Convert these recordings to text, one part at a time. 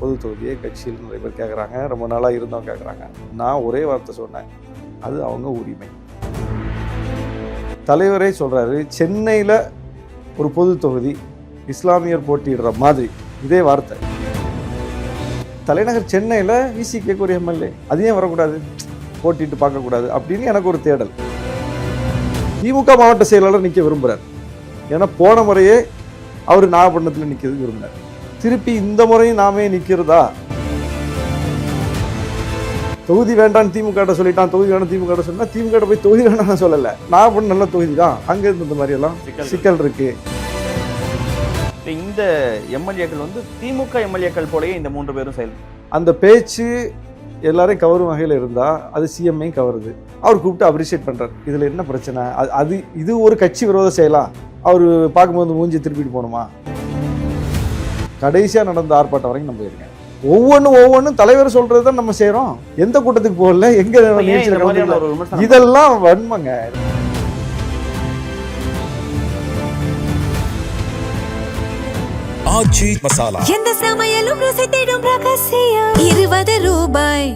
பொது தொகுதியை கட்சியில் நிறைய பேர் கேட்குறாங்க, ரொம்ப நாளாக இருந்தவங்க கேட்குறாங்க. நான் ஒரே வார்த்தை சொன்னேன், அது அவங்க உரிமை. தலைவரே சொல்கிறாரு, சென்னையில் ஒரு பொது தொகுதி இஸ்லாமியர் போட்டியிடுற மாதிரி, இதே வார்த்தை. தலைநகர் சென்னையில் விசிகேக்கு ஒரு எம்எல்ஏ, அது ஏன் வரக்கூடாது, போட்டிட்டு பார்க்கக்கூடாது அப்படின்னு எனக்கு ஒரு தேடல். திமுக மாவட்ட செயலாளர் நிற்க விரும்புகிறார், ஏன்னா போன முறையே அவர் நாகப்பட்டினத்தில் நிற்கிறது விரும்பினார். திருப்பி இந்த முறையும் நாமே நிற்கிறதா? தொகுதி வேண்டான்னு திமுக சொல்லிட்டான், தொகுதி வேண்டாம் திமுக சொன்னா, திமுக போய் தொகுதி வேண்டாம் சொல்லலை. நாகப்பட்டினம் நல்ல தொகுதி தான், அங்கே இருந்து இந்த மாதிரி எல்லாம் சிக்கல் இருக்கு. இந்த எம்எல்ஏக்கள் வந்து திமுக எம்எல்ஏக்கள் போலயே இந்த 3 பேரும் செயல். அந்த பேச்சு எல்லாரையும் கவரும் வகையில் இருந்தால் அது சிஎம்ஐயும் கவருது. அவர் கூப்பிட்டு அப்ரிஷியேட் பண்ணுறார், இதில் என்ன பிரச்சனை? அது இது ஒரு கட்சி விரோத செயலா? அவர் பார்க்கும்போது மூஞ்சி திருப்பிட்டு போகணுமா? கடைசியாக நடந்த ஆர்ப்பாட்டம் வரைக்கும் நம்ம இருக்கேன். ஒவ்வொன்றும் தலைவர் சொல்றது தான் நம்ம செய்கிறோம். எந்த கூட்டத்துக்கு போகல, எங்க இதெல்லாம் வன்மங்க. ஆச்சி மசாலா, எந்த சமையலும் ருசி தேடும் ரகசியம். 20 ரூபாய்.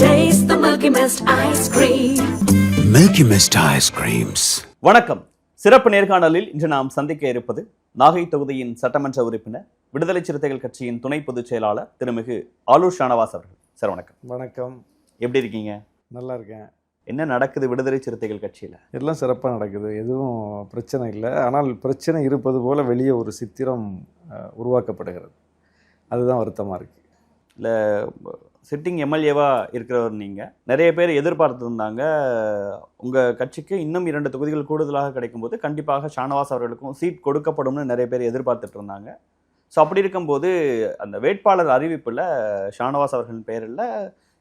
Taste the Milky Mist ice cream. Milky Mist ice creams. வணக்கம். சிறப்பு நேர்காணலில் இன்று நாம் சந்திக்க இருப்பது நாகை தொகுதியின் சட்டமன்ற உறுப்பினர், விடுதலை சிறுத்தைகள் கட்சியின் துணை பொதுச் செயலாளர் திருமிகு ஆலூர் ஷானவாஸ் அவர்கள். சார் வணக்கம். வணக்கம். எப்படி இருக்கீங்க? நல்லா இருக்கேன். என்ன நடக்குது விடுதலை சிறுத்தைகள் கட்சியில்? எல்லாம் சிறப்பாக நடக்குது, எதுவும் பிரச்சனை இல்லை. ஆனால் பிரச்சனை இருப்பது போல வெளியே ஒரு சித்திரம் உருவாக்கப்படுகிறது. அதுதான் வருத்தமாக இருக்குது. இல்லை, சிட்டிங் எம்எல்ஏவாக இருக்கிறவர் நீங்கள், நிறைய பேர் எதிர்பார்த்துருந்தாங்க உங்கள் கட்சிக்கு இன்னும் 2 தொகுதிகள் கூடுதலாக கிடைக்கும்போது கண்டிப்பாக ஷானவாஸ் அவர்களுக்கும் சீட் கொடுக்கப்படும்னு நிறைய பேர் எதிர்பார்த்துட்டு இருந்தாங்க. ஸோ அப்படி இருக்கும்போது அந்த வேட்பாளர் அறிவிப்பில் ஷானவாஸ் அவர்களின் பெயர் இல்லை,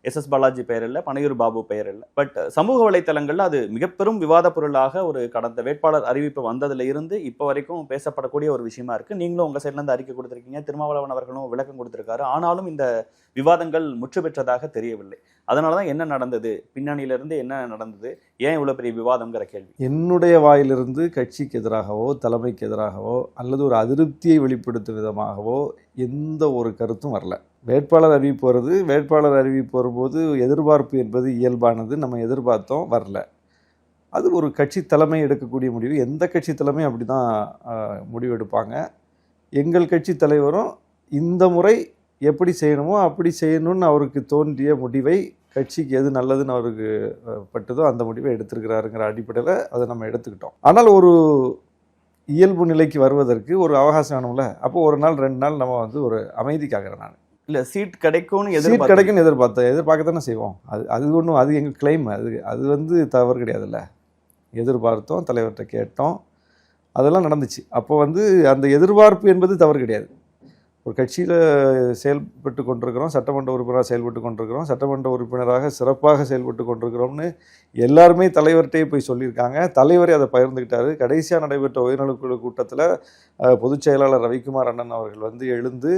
எஸ் பாலாஜி பெயர் இல்லை, பனையூர் பாபு பெயர் இல்லை. பட் சமூக வலைத்தளங்களில் அது மிக பெரும் விவாத பொருளாக ஒரு கடந்த வேட்பாளர் அறிவிப்பு வந்ததுல இருந்து இப்போ வரைக்கும் பேசப்படக்கூடிய ஒரு விஷயமா இருக்குது. நீங்களும் உங்கள் சைட்லேருந்து அறிக்கை கொடுத்துருக்கீங்க, திருமாவளவன் அவர்களும் விளக்கம் கொடுத்துருக்காரு. ஆனாலும் இந்த விவாதங்கள் முற்று பெற்றதாக தெரியவில்லை. அதனால தான் என்ன நடந்தது, பின்னணியிலிருந்து என்ன நடந்தது, ஏன் இவ்வளோ பெரிய விவாதம்ங்கிற கேள்வி. என்னுடைய வாயிலிருந்து கட்சிக்கு எதிராகவோ தலைமைக்கு எதிராகவோ அல்லது ஒரு அதிருப்தியை வெளிப்படுத்தும் விதமாகவோ எந்த ஒரு கருத்தும் வரல. வேட்பாளர் அறிவிப்பு வருது, வேட்பாளர் அறிவிப்பு வரும்போது எதிர்பார்ப்பு என்பது இயல்பானது. நம்ம எதிர்பார்த்தோம், வரல. அது ஒரு கட்சி தலைமை எடுக்கக்கூடிய முடிவு. எந்த கட்சி தலைமையும் அப்படி தான் முடிவு எடுப்பாங்க. எங்கள் கட்சி தலைவரும் இந்த முறை எப்படி செய்யணுமோ அப்படி செய்யணும்னு அவருக்கு தோன்றிய முடிவை, கட்சிக்கு எது நல்லதுன்னு அவருக்கு பட்டதோ அந்த முடிவை எடுத்திருக்கிறாருங்கிற அடிப்படையில் அதை நம்ம எடுத்துக்கிட்டோம். ஆனால் ஒரு இயல்பு நிலைக்கு வருவதற்கு ஒரு அவகாசம் வேணும்ல. அப்போ ஒரு நாள் 2 நாள் நம்ம வந்து ஒரு அமைதிக்காகிறேன். நான் இல்லை, சீட் கிடைக்கும்னு எதிர்பார்க்க தானே செய்வோம். அது ஒன்றும், அது எங்கள் கிளைம். அது வந்து தவறு கிடையாதுல்ல. எதிர்பார்த்தோம், தலைவர்கிட்ட கேட்டோம், அதெல்லாம் நடந்துச்சு. அப்போ வந்து அந்த எதிர்பார்ப்பு என்பது தவறு கிடையாது. ஒரு கட்சியில் செயல்பட்டு கொண்டிருக்கிறோம், சட்டமன்ற உறுப்பினராக செயல்பட்டு கொண்டிருக்கிறோம், சட்டமன்ற உறுப்பினராக சிறப்பாக செயல்பட்டு கொண்டிருக்கிறோம்னு எல்லாருமே தலைவர்கிட்டே போய் சொல்லியிருக்காங்க. தலைவரே அதை பகிர்ந்துக்கிட்டாரு. கடைசியாக நடைபெற்ற உயர்நலக்குழு கூட்டத்தில் பொதுச் செயலாளர் ரவிக்குமார் அண்ணன் அவர்கள் வந்து எழுந்து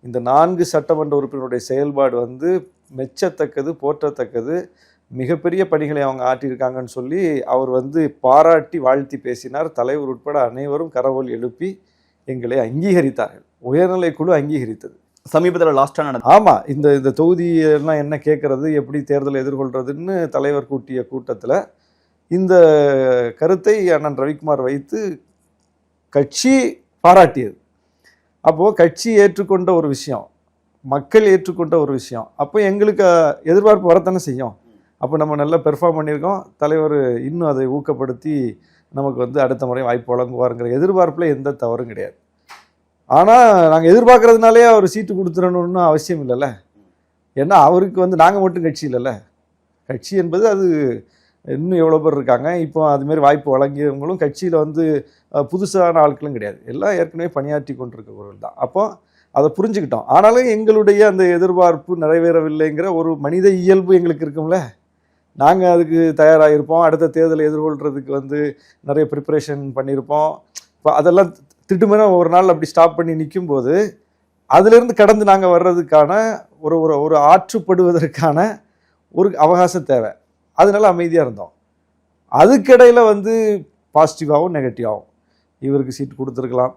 இந்த 4 சட்டமன்ற உறுப்பினருடைய செயல்பாடு வந்து மெச்சத்தக்கது, போற்றத்தக்கது, மிகப்பெரிய பணிகளை அவங்க ஆற்றியிருக்காங்கன்னு சொல்லி அவர் வந்து பாராட்டி வாழ்த்தி பேசினார். தலைவர் உட்பட அனைவரும் கரவொலி எழுப்பி எங்களை அங்கீகரித்தார்கள். உயர்நிலை குழு அங்கீகரித்தது. சமீபத்தில் லாஸ்ட்டாக நடந்தது. ஆமாம், இந்த தொகுதியெல்லாம் என்ன கேட்கறது, எப்படி தேர்தலை எதிர்கொள்றதுன்னு தலைவர் கூட்டிய கூட்டத்தில் இந்த கருத்தை அண்ணன் ரவிக்குமார் வைத்து கட்சி பாராட்டியது. அப்போது கட்சி ஏற்றுக்கொண்ட ஒரு விஷயம், மக்கள் ஏற்றுக்கொண்ட ஒரு விஷயம். அப்போ எங்களுக்கு எதிர்பார்ப்பு வரத்தானே செய்யும். அப்போ நம்ம நல்லா பெர்ஃபார்ம் பண்ணியிருக்கோம், தலைவர் இன்னும் அதை ஊக்கப்படுத்தி நமக்கு வந்து அடுத்த முறை வாய்ப்பு வழங்குவாருங்கிற எதிர்பார்ப்பில் எந்த தவறும் கிடையாது. ஆனால் நாங்கள் எதிர்பார்க்கறதுனாலே அவர் சீட்டு கொடுத்துடணும்னு அவசியம் இல்லைல்ல. ஏன்னா அவருக்கு வந்து நாங்கள் மட்டும் கட்சி இல்லைல்ல. கட்சி என்பது அது இன்னும் எவ்வளோ பேர் இருக்காங்க. இப்போ அதுமாரி வாய்ப்பு வழங்கியவங்களும் கட்சியில் வந்து புதுசான ஆட்களும் கிடையாது, எல்லாம் ஏற்கனவே பணியாற்றி கொண்டிருக்கிறவர்கள் தான். அப்போ அதை புரிஞ்சுக்கிட்டோம். ஆனாலும் எங்களுடைய அந்த எதிர்பார்ப்பு நிறைவேறவில்லைங்கிற ஒரு மனித இயல்பு எங்களுக்கு இருக்கும்ல. நாங்கள் அதுக்கு தயாராகிருப்போம், அடுத்த தேர்தலை எதிர்கொள்கிறதுக்கு வந்து நிறைய ப்ரிப்பரேஷன் பண்ணியிருப்போம். இப்போ அதெல்லாம் திட்டுமே ஒரு நாள் அப்படி ஸ்டாப் பண்ணி நிற்கும்போது அதிலிருந்து கடந்து நாங்கள் வர்றதுக்கான ஒரு ஆற்றுப்படுவதற்கான ஒரு அவகாசம் தேவை. அதனால அமைதியாக இருந்தோம். அதுக்கிடையில் வந்து பாசிட்டிவாகவும் நெகட்டிவாகவும் இவருக்கு சீட் கொடுத்துருக்கலாம்,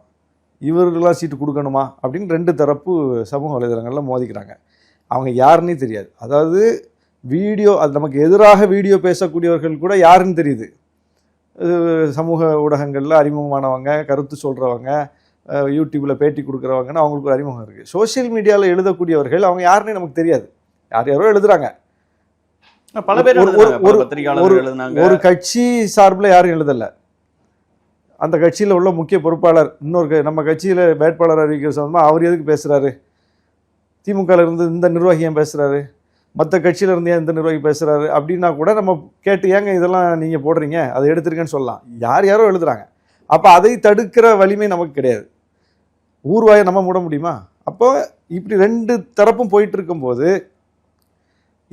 இவர்களெலாம் சீட்டு கொடுக்கணுமா அப்படின்னு 2 தரப்பு சமூக வலைதளங்களில் மோதிக்கிறாங்க. அவங்க யாருன்னே தெரியாது. அதாவது வீடியோ, அது நமக்கு எதிராக வீடியோ பேசக்கூடியவர்கள் கூட யாருன்னு தெரியுது. சமூக ஊடகங்களில் அறிமுகமானவங்க, கருத்து சொல்கிறவங்க, யூடியூப்பில் பேட்டி கொடுக்குறவங்கன்னு அவங்களுக்கு ஒரு அறிமுகம் இருக்குது. சோஷியல் மீடியாவில் எழுதக்கூடியவர்கள் அவங்க யாருன்னே நமக்கு தெரியாது. யாரோ எழுதுறாங்க. பல பேர் ஒரு கட்சி சார்பில் யாரும் எழுதலை. அந்த கட்சியில் உள்ள முக்கிய பொறுப்பாளர் இன்னொரு நம்ம கட்சியில் வேட்பாளர் அறிவிக்கிற சம்பந்தமாக அவர் எதுக்கு பேசுகிறாரு, திமுகவில் இருந்து இந்த நிர்வாகி ஏன் பேசுகிறாரு, மற்ற கட்சியில் இருந்து ஏன் இந்த நிர்வாகி பேசுகிறாரு அப்படின்னா கூட நம்ம கேட்டு ஏங்க இதெல்லாம் நீங்கள் போடுறீங்க, அதை எடுத்துருக்கேன்னு சொல்லலாம். யாரோ எழுதுறாங்க. அப்போ அதை தடுக்கிற வலிமை நமக்கு கிடையாது. ஊர்வாயை நம்ம மூட முடியுமா? அப்போ இப்படி 2 தரப்பும் போயிட்டு இருக்கும்போது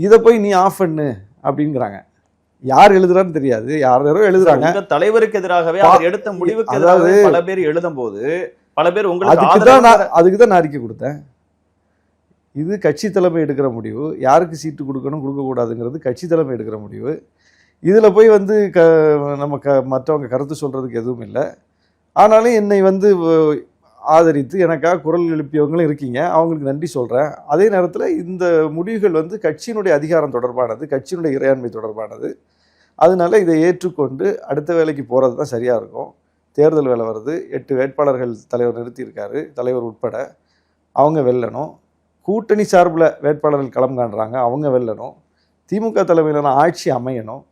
இதை போய் நீ ஆஃப் பண்ணு அப்படிங்கிறாங்க. யார் எழுதுறான்னு தெரியாது, யாரோ எழுதுறாங்க. தலைவருக்கு எதிராகவே அவர் எடுத்த முடிவுக்கு அதாவது பல பேர் எழுதும் போது பல பேர் அதுக்கு தான் நான் அறிக்கை கொடுத்தேன். இது கட்சி தலைமை எடுக்கிற முடிவு. யாருக்கு சீட்டு கொடுக்கணும் கொடுக்கக்கூடாதுங்கிறது கட்சி தலைமை எடுக்கிற முடிவு. இதில் போய் வந்து மற்றவங்க கருத்து சொல்கிறதுக்கு எதுவும் இல்லை. ஆனாலும் என்னை வந்து ஆதரித்து எனக்காக குரல் எழுப்பியவங்களும் இருக்கீங்க, அவங்களுக்கு நன்றி சொல்கிறேன். அதே நேரத்தில் இந்த முடிவுகள் வந்து கட்சியினுடைய அதிகாரம் தொடர்பானது, கட்சியினுடைய இறையாண்மை தொடர்பானது. அதனால இதை ஏற்றுக்கொண்டு அடுத்த வேலைக்கு போகிறது தான் சரியாக இருக்கும். தேர்தல் வேலை வருது. 8 வேட்பாளர்கள் தலைவர் நிறுத்தியிருக்காரு, தலைவர் உட்பட. அவங்க வெல்லணும். கூட்டணி சார்பில் வேட்பாளர்கள் களம் காண்றாங்க, அவங்க வெல்லணும். திமுக தலைமையிலான ஆட்சி அமையணும்.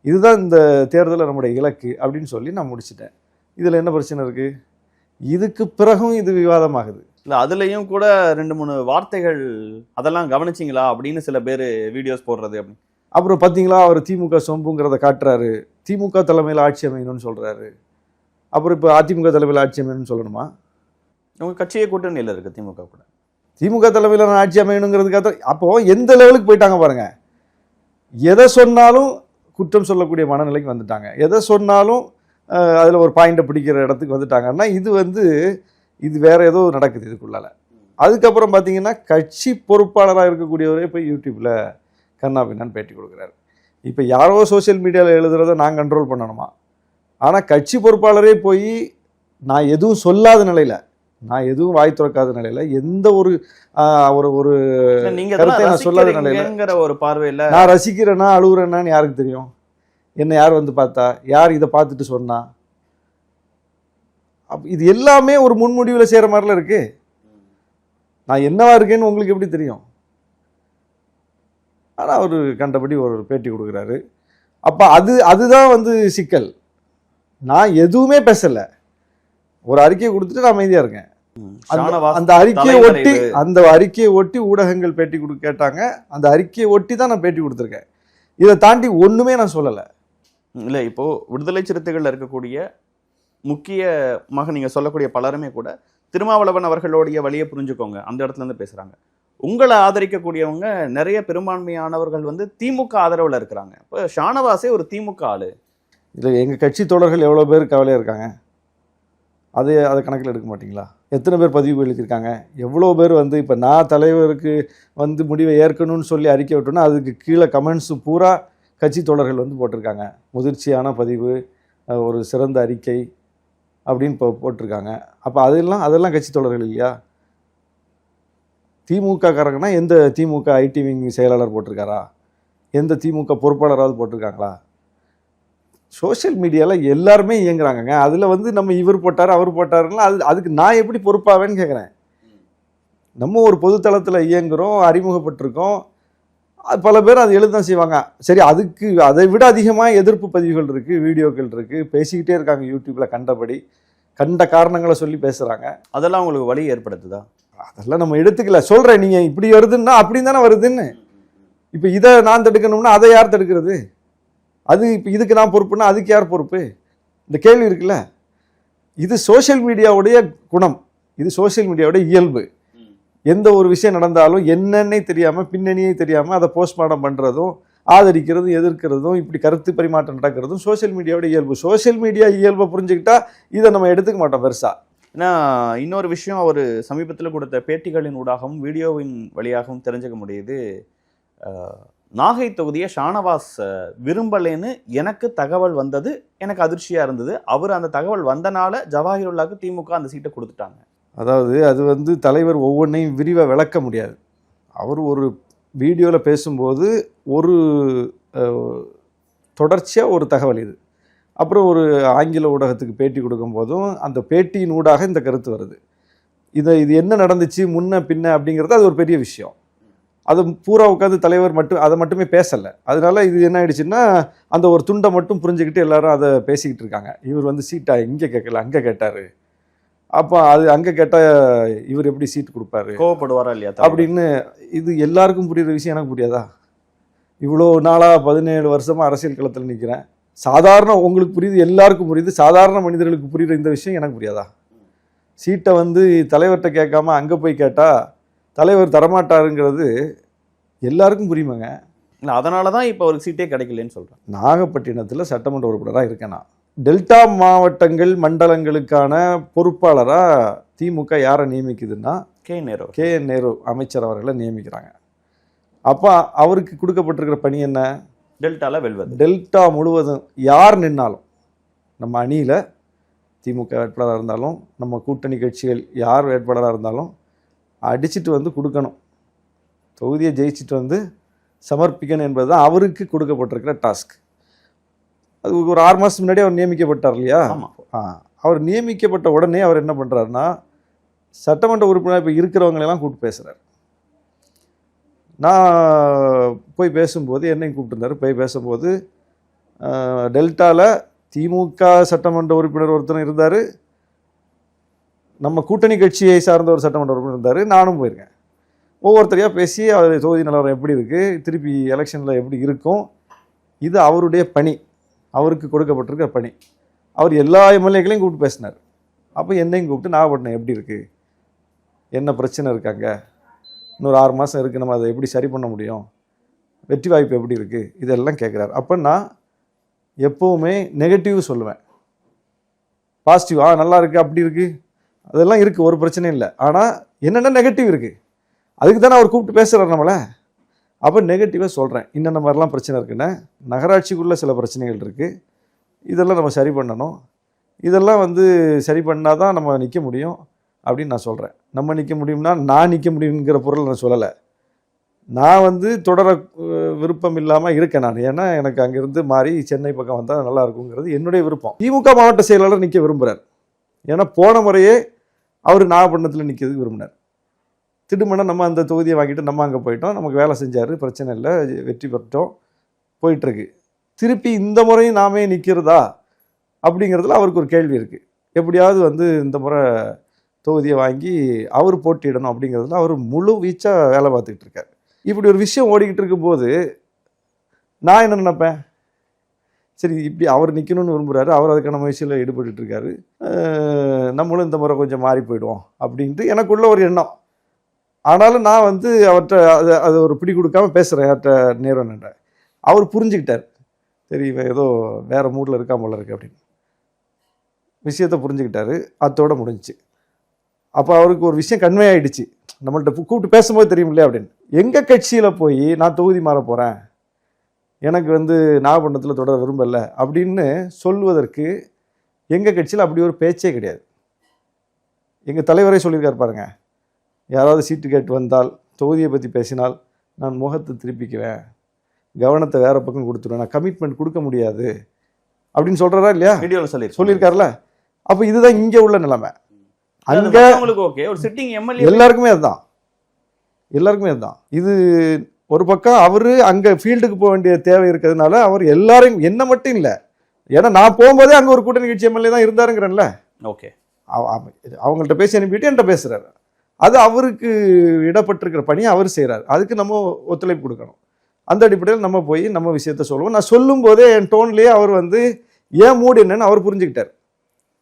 இதுதான் இந்த தேர்தலில் நம்முடைய இலக்கு அப்படின்னு சொல்லி நான் முடிச்சிட்டேன். இதில் என்ன பிரச்சனை இருக்குது? இதுக்கு பிறகும் இது விவாதமாகுது. இல்லை, அதுலேயும் கூட 2-3 வார்த்தைகள் அதெல்லாம் கவனிச்சிங்களா அப்படின்னு சில பேர் வீடியோஸ் போடுறது. அப்படி அப்புறம் பார்த்தீங்களா, அவர் திமுக சொம்புங்கிறத காட்டுறாரு. திமுக தலைமையில் ஆட்சி அமையணும்னு சொல்கிறாரு. அப்புறம் இப்போ அதிமுக தலைமையில் ஆட்சி அமையணும்னு சொல்லணுமா? உங்கள் கட்சியே கூட்டணியில் இருக்குது திமுக கூட. திமுக தலைமையிலான ஆட்சி அமையணுங்கிறதுக்காக அப்போது எந்த லெவலுக்கு போயிட்டாங்க பாருங்கள். எதை சொன்னாலும் குற்றம் சொல்லக்கூடிய மனநிலைக்கு வந்துட்டாங்க. எதை சொன்னாலும் அதில் ஒரு பாயிண்டை பிடிக்கிற இடத்துக்கு வந்துட்டாங்கன்னா இது வேற ஏதோ நடக்குது இதுக்குள்ளால. அதுக்கப்புறம் பார்த்தீங்கன்னா கட்சி பொறுப்பாளராக இருக்கக்கூடியவரே போய் யூடியூப்பில் கண்ணாபின்னான்னு பேட்டி கொடுக்குறாரு. இப்போ யாரோ சோசியல் மீடியாவில் எழுதுறத நான் கண்ட்ரோல் பண்ணணுமா? ஆனால் கட்சி பொறுப்பாளரே போய் நான் எதுவும் சொல்லாத நிலையில், நான் எதுவும் வாய் திறக்காத நிலையில், எந்த ஒரு ஒரு கருத்தை நான் சொல்லாத நிலையில் ஒரு பார்வையில் நான் ரசிக்கிறேன்னா அழுகுறேன்னான்னு யாருக்கு தெரியும்? என்ன யார் வந்து பார்த்தா, யார் இதை பார்த்துட்டு சொன்னா? இது எல்லாமே ஒரு முன்முடிவில் செய்கிற மாதிரிலாம் இருக்கு. நான் என்னவா இருக்கேன்னு உங்களுக்கு எப்படி தெரியும்? ஆனால் அவர் கண்டபடி ஒரு பேட்டி கொடுக்குறாரு. அப்போ அதுதான் வந்து சிக்கல். நான் எதுவுமே பேசலை, ஒரு அறிக்கையை கொடுத்துட்டு நான் அமைதியாக இருக்கேன். அந்த அறிக்கையை ஒட்டி ஊடகங்கள் பேட்டி கேட்டாங்க. அந்த அறிக்கையை ஒட்டி தான் நான் பேட்டி கொடுத்துருக்கேன். இதை தாண்டி ஒன்றுமே நான் சொல்லலை. இல்லை, இப்போது விடுதலை சிறுத்தைகளில் இருக்கக்கூடிய முக்கியமாக நீங்கள் சொல்லக்கூடிய பலருமே கூட திருமாவளவன் அவர்களுடைய வழியை புரிஞ்சுக்கோங்க, அந்த இடத்துலேருந்து பேசுகிறாங்க. உங்களை ஆதரிக்கக்கூடியவங்க நிறைய பெரும்பான்மையானவர்கள் வந்து திமுக ஆதரவில் இருக்கிறாங்க. இப்போ ஷானவாஸே ஒரு திமுக ஆளு. இதில் எங்கள் கட்சி தோழர்கள் எவ்வளோ பேர் கவலையாக இருக்காங்க, அதை கணக்கில் எடுக்க மாட்டிங்களா? எத்தனை பேர் பதிவு எழுதியிருக்காங்க? எவ்வளோ பேர் வந்து இப்போ நான் தலைவருக்கு வந்து முடிவை ஏற்கணும்னு சொல்லி அறிக்கை விட்டோன்னா அதுக்கு கீழே கமெண்ட்ஸு பூரா கட்சி தோழர்கள் வந்து போட்டிருக்காங்க. முதிர்ச்சியான பதிவு, ஒரு சிறந்த அறிக்கை அப்படின்னு போட்டிருக்காங்க. அப்போ அதெல்லாம் கட்சி தோழர்கள் இல்லையா? திமுக காரங்கன்னா எந்த திமுக ஐடி விங் செயலாளர் போட்டிருக்காரா? எந்த திமுக பொறுப்பாளராவது போட்டிருக்காங்களா? சோஷியல் மீடியாவில் எல்லாருமே இயங்குறாங்கங்க. அதில் வந்து நம்ம இவர் போட்டார் அவர் போட்டாருன்னா அதுக்கு நான் எப்படி பொறுப்பாவேன்னு கேட்குறேன். நம்ம ஒரு பொதுத்தளத்தில் இயங்குகிறோம், அறிமுகப்பட்டிருக்கோம். பல பேர் அது எழுதான் செய்வாங்க. சரி, அதை விட அதிகமாக எதிர்ப்பு பதிவுகள் இருக்குது, வீடியோக்கள் இருக்குது, பேசிக்கிட்டே இருக்காங்க யூடியூப்பில் கண்டபடி, கண்ட காரணங்களை சொல்லி பேசுகிறாங்க. அதெல்லாம் உங்களுக்கு வலி ஏற்படுத்துதா? அதெல்லாம் நம்ம எடுத்துக்கல. சொல்கிறேன், நீங்கள் இப்படி வருதுன்னா அப்படி தானே வருதுன்னு. இப்போ இதை நான் தடுக்கணும்னா அதை யார் தடுக்கிறது? இப்போ இதுக்கு நான் பொறுப்புன்னா அதுக்கு யார் பொறுப்பு? இந்த கேள்வி இருக்குல்ல. இது சோஷியல் மீடியாவுடைய குணம், இது சோஷியல் மீடியாவுடைய இயல்பு. எந்த ஒரு விஷயம் நடந்தாலும் என்னன்னே தெரியாமல், பின்னணியே தெரியாமல் அதை போஸ்ட்மார்ட்டம் பண்ணுறதும், ஆதரிக்கிறதும், எதிர்க்கிறதும், இப்படி கருத்து பரிமாற்றம் நடக்கிறதும் சோஷியல் மீடியாவோட இயல்பு. சோஷியல் மீடியா இயல்பை புரிஞ்சுக்கிட்டா இதை நம்ம எடுத்துக்க மாட்டோம் பெருசா. ஏன்னா இன்னொரு விஷயம், அவர் சமீபத்தில் கொடுத்த பேட்டிகளின் ஊடாகவும் வீடியோவின் வழியாகவும் தெரிஞ்சுக்க முடியுது. நாகை தொகுதியை ஷானவாஸ் விரும்பலேன்னு எனக்கு தகவல் வந்தது, எனக்கு அதிர்ச்சியா இருந்தது. அவர் அந்த தகவல் வந்தனால ஜவாஹிருல்லாக்கு திமுக அந்த சீட்டை கொடுத்துட்டாங்க. அதாவது அது வந்து தலைவர் ஒவ்வொன்றையும் விரிவாக விளக்க முடியாது. அவர் ஒரு வீடியோவில் பேசும்போது ஒரு தொடர்ச்சியாக ஒரு தகவல் இது. அப்புறம் ஒரு ஆங்கில ஊடகத்துக்கு பேட்டி கொடுக்கும்போதும் அந்த பேட்டியின் ஊடாக இந்த கருத்து வருது. இது என்ன நடந்துச்சு முன்ன பின்ன அப்படிங்கிறது அது ஒரு பெரிய விஷயம். அது பூரா உட்காந்து தலைவர் அதை மட்டுமே பேசலை. அதனால இது என்ன ஆயிடுச்சுன்னா அந்த ஒரு துண்டை மட்டும் புரிஞ்சுக்கிட்டு எல்லாரும் அதை பேசிக்கிட்டு இருக்காங்க. இவர் வந்து சீட்டா இங்கே கேட்கல அங்கே கேட்டார், அப்போ அது அங்கே கேட்டால் இவர் எப்படி சீட் கொடுப்பாரு, கோவப்படுவாரா இல்லையா அப்படின்னு. இது எல்லாருக்கும் புரியுற விஷயம் எனக்கு புரியாதா? இவ்வளோ நாளாக 17 வருஷமாக அரசியல் களத்தில் நிற்கிறேன். சாதாரண உங்களுக்கு புரியுது, எல்லாருக்கும் புரியுது, சாதாரண மனிதர்களுக்கு புரியுற இந்த விஷயம் எனக்கு புரியாதா? சீட்டை வந்து தலைவர்கிட்ட கேட்காம அங்கே போய் கேட்டால் தலைவர் தரமாட்டாருங்கிறது எல்லாருக்கும் புரியுமாங்க? இல்லை, அதனால தான் இப்போ ஒரு சீட்டே கிடைக்கலன்னு சொல்கிறேன். நாகப்பட்டினத்தில் சட்டமன்ற உறுப்பினராக இருக்கேன் நான். டெல்டா மாவட்டங்கள் மண்டலங்களுக்கான பொறுப்பாளராக திமுக யாரை நியமிக்குதுன்னா கே.என். நேரு அமைச்சர் அவர்களை நியமிக்கிறாங்க. அப்போ அவருக்கு கொடுக்கப்பட்டிருக்கிற பணி என்ன? டெல்டாவில் வெல்வது. டெல்டா முழுவதும் யார் நின்னாலும், நம்ம அணியில் திமுக வேட்பாளராக இருந்தாலும் நம்ம கூட்டணி கட்சிகள் யார் வேட்பாளராக இருந்தாலும் அடிச்சுட்டு வந்து கொடுக்கணும், தொகுதியை ஜெயிச்சுட்டு வந்து சமர்ப்பிக்கணும் என்பது தான் அவருக்கு கொடுக்கப்பட்டிருக்கிற டாஸ்க். அது ஒரு 6 மாதத்துக்கு முன்னாடி அவர் நியமிக்கப்பட்டார் இல்லையா? அவர் நியமிக்கப்பட்ட உடனே அவர் என்ன பண்ணுறாருன்னா சட்டமன்ற உறுப்பினர் இப்போ இருக்கிறவங்களெல்லாம் கூப்பிட்டு பேசுகிறார். நான் போய் பேசும்போது என்னையும் கூப்பிட்டுருந்தார். போய் பேசும்போது டெல்டாவில் திமுக சட்டமன்ற உறுப்பினர் ஒருத்தர் இருந்தார், நம்ம கூட்டணி கட்சியை சார்ந்த ஒரு சட்டமன்ற உறுப்பினர் இருந்தார், நானும் போயிருக்கேன். ஒவ்வொருத்தரையாக பேசி அவர் தொகுதி நிலவரம் எப்படி இருக்குது, திருப்பி எலெக்ஷனில் எப்படி இருக்கும், இது அவருடைய பணி, அவருக்கு கொடுக்கப்பட்டிருக்கிற பணி. அவர் எல்லா எம்எல்ஏக்களையும் கூப்பிட்டு பேசினார். அப்போ என்னையும் கூப்பிட்டு நாகப்பட்டினம் எப்படி இருக்குது, என்ன பிரச்சனை இருக்காங்க, இன்னொரு 6 மாதம் இருக்குது, நம்ம அதை எப்படி சரி பண்ண முடியும், வெற்றி வாய்ப்பு எப்படி இருக்குது, இதெல்லாம் கேட்குறாரு. அப்போ நான் எப்போவுமே நெகட்டிவ் சொல்லுவேன், பாசிட்டிவ் நல்லா இருக்குது அப்படி இருக்குது அதெல்லாம் இருக்குது, ஒரு பிரச்சனையும் இல்லை. ஆனால் என்னென்ன நெகட்டிவ் இருக்குது அதுக்கு தானே அவர் கூப்பிட்டு பேசுகிறார் நம்மளை. அப்போ நெகட்டிவாக சொல்கிறேன், இன்னென்ன மாதிரிலாம் பிரச்சனை இருக்குன்னு. நகராட்சிக்குள்ளே சில பிரச்சனைகள் இருக்குது, இதெல்லாம் நம்ம சரி பண்ணணும், இதெல்லாம் வந்து சரி பண்ணால் தான் நம்ம நிற்க முடியும் அப்படின்னு நான் சொல்கிறேன். நம்ம நிற்க முடியும்னா நான் நிற்க முடியுங்கிற பொருள் நான் சொல்லலை. நான் வந்து தொடர விருப்பம் இல்லாமல் இருக்கேன் நான். ஏன்னா எனக்கு அங்கேருந்து மாறி சென்னை பக்கம் வந்தால் நல்லா இருக்குங்கிறது என்னுடைய விருப்பம். திமுக மாவட்ட செயலாளர் நிற்க விரும்புகிறார். ஏன்னா போன முறையே அவர் நாகப்பட்டினத்தில் நிற்கிறதுக்கு விரும்பினார். திடுமணம் நம்ம அந்த தொகுதியை வாங்கிட்டு நம்ம அங்கே போயிட்டோம், நமக்கு வேலை செஞ்சார், பிரச்சனை இல்லை, வெற்றி பெற்றோம், போயிட்டுருக்கு. திருப்பி இந்த முறையும் நாமே நிற்கிறதா அப்படிங்கிறதுல அவருக்கு ஒரு கேள்வி இருக்குது. எப்படியாவது வந்து இந்த முறை தொகுதியை வாங்கி அவர் போட்டியிடணும் அப்படிங்கிறதுல அவர் முழு வீச்சாக வேலை பார்த்துக்கிட்டு இருக்கார். இப்படி ஒரு விஷயம் ஓடிக்கிட்டு இருக்கும்போது நான் என்ன நினைப்பேன், சரி இப்படி அவர் நிற்கணும்னு விரும்புகிறாரு, அவர் அதுக்கான முயற்சியில் ஈடுபட்டு இருக்காரு, நம்மளும் இந்த முறை கொஞ்சம் மாறி போயிடுவோம் அப்படின்ட்டு எனக்குள்ள ஒரு எண்ணம். ஆனாலும் நான் வந்து அவர்கிட்ட அது ஒரு பிடி கொடுக்காம பேசுகிறேன். அவர்கிட்ட நேருன்ட்ட அவர் புரிஞ்சுக்கிட்டார், சரி இவன் ஏதோ வேறு மூடில் இருக்கா போல இருக்கு அப்படின்னு விஷயத்தை புரிஞ்சுக்கிட்டாரு. அதோட முடிஞ்சிச்சு. அப்போ அவருக்கு ஒரு விஷயம் கன்வே ஆகிடுச்சு, நம்மள்ட்ட கூப்பிட்டு பேசும்போது தெரியும் இல்லையா அப்படின்னு. எங்கள் கட்சியில் போய் நான் தொகுதி மாற போகிறேன், எனக்கு வந்து நாகப்பட்டினத்தில் தொடர விரும்பலை அப்படின்னு சொல்வதற்கு எங்கள் கட்சியில் அப்படி ஒரு பேச்சே கிடையாது. எங்கள் தலைவரே சொல்லியிருக்காரு பாருங்க, யாராவது சீட்டு கேட்டு வந்தால் தொகுதியை பற்றி பேசினால் நான் முகத்தை திருப்பிக்குவேன், கவனத்தை வேறு பக்கம் கொடுத்துருவேன், நான் கமிட்மெண்ட் கொடுக்க முடியாது அப்படின்னு சொல்கிறாரா இல்லையா? வீடியோவில் சொல்லியிருக்காருல. அப்போ இதுதான் இங்கே உள்ள நிலைமை. அங்கே எல்லாருக்குமே அதுதான், எல்லாருக்குமே அதுதான். இது ஒரு பக்கம் அவர் அங்கே ஃபீல்டுக்கு போக வேண்டிய தேவை இருக்கிறதுனால அவர் எல்லாரும் என்ன மட்டும் இல்லை, ஏன்னா நான் போகும்போதே அங்கே ஒரு கூட்டணி கட்சி எம்எல்ஏ தான் இருந்தாருங்கிறேன்ல. ஓகே, அவங்கள்ட்ட பேசி அனுப்பிட்டு என்கிட்ட பேசுகிறாரு. அது அவருக்கு இடப்பட்டிருக்கிற பணியை அவர் செய்கிறார், அதுக்கு நம்ம ஒத்துழைப்பு கொடுக்கணும். அந்த அடிப்படையில் நம்ம போய் நம்ம விஷயத்த சொல்லுவோம். நான் சொல்லும் போதே என் டோன்லேயே அவர் வந்து ஏன் மூடு என்னன்னு அவர் புரிஞ்சுக்கிட்டார்.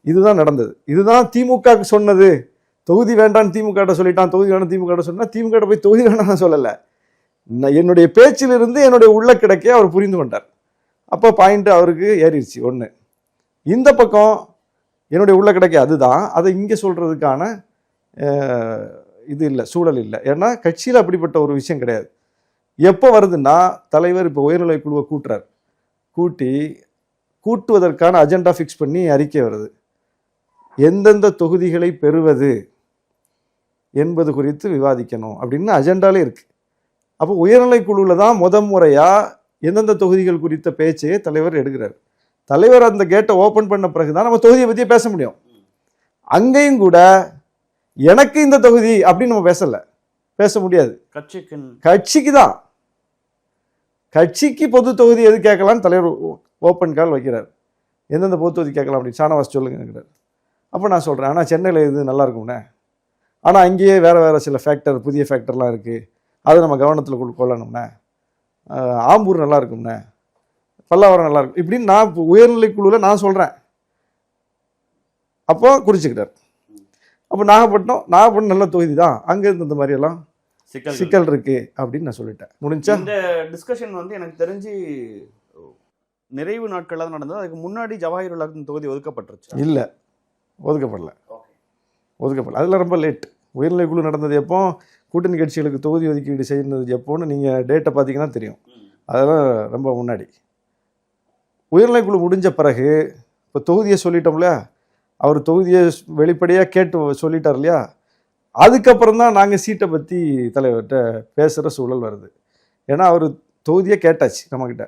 இதுதான் நடந்தது, இதுதான் திமுக சொன்னது. தொகுதி வேண்டான்னு திமுக சொல்லிட்டான், தொகுதி வேண்டாம் திமுக சொன்னா திமுக போய் தொகுதி வேண்டாம் சொல்லலை, என்னுடைய பேச்சிலிருந்து என்னுடைய உள்ள கிடைக்க அவர் புரிந்து கொண்டார். அப்போ பாயிண்ட் அவருக்கு ஏறிடுச்சு. ஒன்று இந்த பக்கம் என்னுடைய உள்ள கிடைக்க அதுதான், அதை இங்கே சொல்கிறதுக்கான இது இல்லை, சூழல் இல்லை. ஏன்னா கட்சியில் அப்படிப்பட்ட ஒரு விஷயம் கிடையாது. எப்போ வருதுன்னா தலைவர் இப்போ உயர்நிலை குழுவை கூட்டுறார், கூட்டுவதற்கான அஜெண்டா ஃபிக்ஸ் பண்ணி அறிக்கை வருது. எந்தெந்த தொகுதிகளை பெறுவது என்பது குறித்து விவாதிக்கணும் அப்படின்னு அஜெண்டாலே இருக்கு. அப்போ உயர்நிலை குழுவில் தான் முறையாக எந்தெந்த தொகுதிகள் குறித்த பேச்சையே தலைவர் எடுக்கிறார். தலைவர் அந்த கேட்டை ஓப்பன் பண்ண பிறகுதான் நம்ம தொகுதியை பற்றி பேச முடியும். அங்கேயும் கூட எனக்கு இந்த தொகுதி அப்படின்னு நம்ம பேச முடியாது. கட்சிக்கு தான், கட்சிக்கு பொது தொகுதி எது கேட்கலான்னு தலைவர் ஓப்பன் கால் வைக்கிறார். எந்தெந்த பொது தொகுதி கேட்கலாம் அப்படின்னு ஷானவாஸ் சொல்லுங்கிறார். அப்போ நான் சொல்கிறேன், ஆனால் சென்னையில் இது நல்லா இருக்கும்ண்ணே, ஆனால் அங்கேயே வேறு சில ஃபேக்டர், புதிய ஃபேக்டர்லாம் இருக்குது, அதை நம்ம கவனத்தில் கொள்ளணும்ண்ணே. ஆம்பூர் நல்லா இருக்கும்ண்ணே, பல்லாவரம் நல்லா இருக்கும் இப்படின்னு நான் உயர்நிலை குழுவில் நான் சொல்கிறேன். அப்போ குறிச்சிக்கிட்டார். அப்போ நாகப்பட்டினம் நல்ல தொகுதி தான், அங்கேருந்து இந்த மாதிரியெல்லாம் சிக்கல் இருக்கு அப்படின்னு நான் சொல்லிட்டேன். முடிஞ்சா இந்த டிஸ்கஷன் வந்து எனக்கு தெரிஞ்சு நிறைவு நாட்களாக தான் நடந்தது. அதுக்கு முன்னாடி ஜவாஹிருல்லாஹின் தொகுதி ஒதுக்கப்பட்டுருச்சு? இல்லை, ஒதுக்கப்படல. அதெல்லாம் ரொம்ப லேட். உயர்நிலை குழு நடந்தது எப்போ, கூட்டணி கட்சிகளுக்கு தொகுதி ஒதுக்கீடு செய்யறது எப்போன்னு நீங்கள் டேட்டை பார்த்தீங்கன்னா தெரியும். அதெல்லாம் ரொம்ப முன்னாடி. உயர்நிலை குழு முடிஞ்ச பிறகு இப்போ தொகுதியை சொல்லிட்டோம்ல, அவர் தொகுதியை வெளிப்படையாக கேட்டு சொல்லிட்டார் இல்லையா, அதுக்கப்புறம் தான் நாங்கள் சீட்டை பற்றி தலைவர்கிட்ட பேசுகிற சூழல் வருது. ஏன்னா அவர் தொகுதியை கேட்டாச்சு நம்மக்கிட்ட.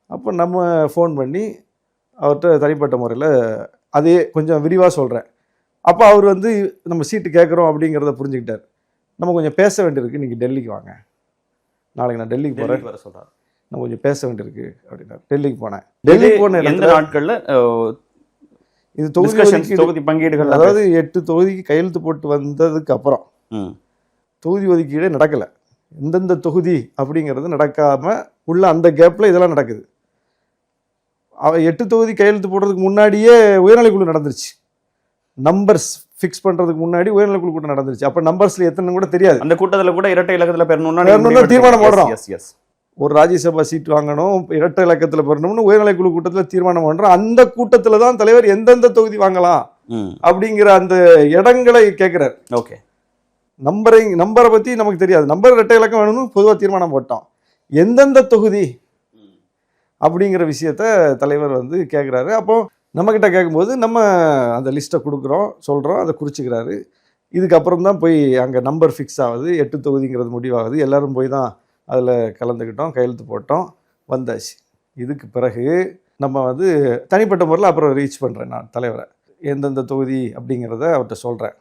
அப்போ நம்ம ஃபோன் பண்ணி அவர்கிட்ட தனிப்பட்ட முறையில் அதே கொஞ்சம் விரிவாக சொல்கிறேன். அப்போ அவர் வந்து நம்ம சீட்டு கேட்குறோம் அப்படிங்கிறத புரிஞ்சுக்கிட்டார். நம்ம கொஞ்சம் பேச வேண்டியிருக்கு, இன்றைக்கி டெல்லிக்கு வாங்க, நாளைக்கு நான் டெல்லிக்கு போகிறேன் வர சொல்கிறார், நம்ம கொஞ்சம் பேச வேண்டியிருக்கு அப்படின்னா டெல்லிக்கு போனேன். டெல்லிக்கு போன எந்த நாட்களில் இது தொகுதி பங்கீடுகள், அதாவது 8 தொகுதிக்கு கையெழுத்து போட்டு வந்ததுக்கு அப்புறம் தொகுதி ஒதுக்கீடே நடக்கலை. எந்தெந்த தொகுதி அப்படிங்கிறது நடக்காமல் உள்ள அந்த கேப்பில் இதெல்லாம் நடக்குது. 8 தொகுதி கையெழுத்து போடுறதுக்கு முன்னாடியே உயர்நிலை குழு நடந்துருச்சு. நம்பர்ஸ் ஃபிக்ஸ் பண்ணுறதுக்கு முன்னாடி உயர்நிலை குழு கூட்டம் நடந்துருச்சு. அப்போ நம்பர்ஸில் எத்தனை கூட தெரியாது. அந்த கூட்டத்தில் கூட இரட்டை இலக்கத்தில் பெறணும்னா தீர்மானம் போடுறோம். ஒரு ராஜ்யசபா சீட் வாங்கணும், இரட்டை இலக்கத்தில் பெறணும்னு உயர்நிலை குழு கூட்டத்தில் தீர்மானம் பண்ணுறோம். அந்த கூட்டத்தில் தான் தலைவர் எந்தெந்த தொகுதி வாங்கலாம் அப்படிங்கிற அந்த இடங்களை கேட்குறாரு. ஓகே, நம்பரை பற்றி நமக்கு தெரியாது. நம்பர் இரட்டை இலக்கம் வேணும்னு பொதுவாக தீர்மானம் போட்டோம். எந்தெந்த தொகுதி அப்படிங்கிற விஷயத்த தலைவர் வந்து கேட்குறாரு. அப்போ நம்மக்கிட்ட கேட்கும்போது நம்ம அந்த லிஸ்ட்டை கொடுக்குறோம், சொல்கிறோம், அதை குறிச்சிக்கிறாரு. இதுக்கப்புறம் தான் போய் அங்கே நம்பர் ஃபிக்ஸ் ஆகுது, 8 தொகுதிங்கிறது முடிவாகுது. எல்லோரும் போய் தான் அதில் கலந்துக்கிட்டோம், கையெழுத்து போட்டோம், வந்தாச்சு. இதுக்கு பிறகு நம்ம வந்து தனிப்பட்ட முறையில் அப்புறம் ரீச் பண்ணுறேன் நான் தலைவரை, எந்தெந்த தொகுதி அப்படிங்கிறத அவர்கிட்ட சொல்கிறேன்.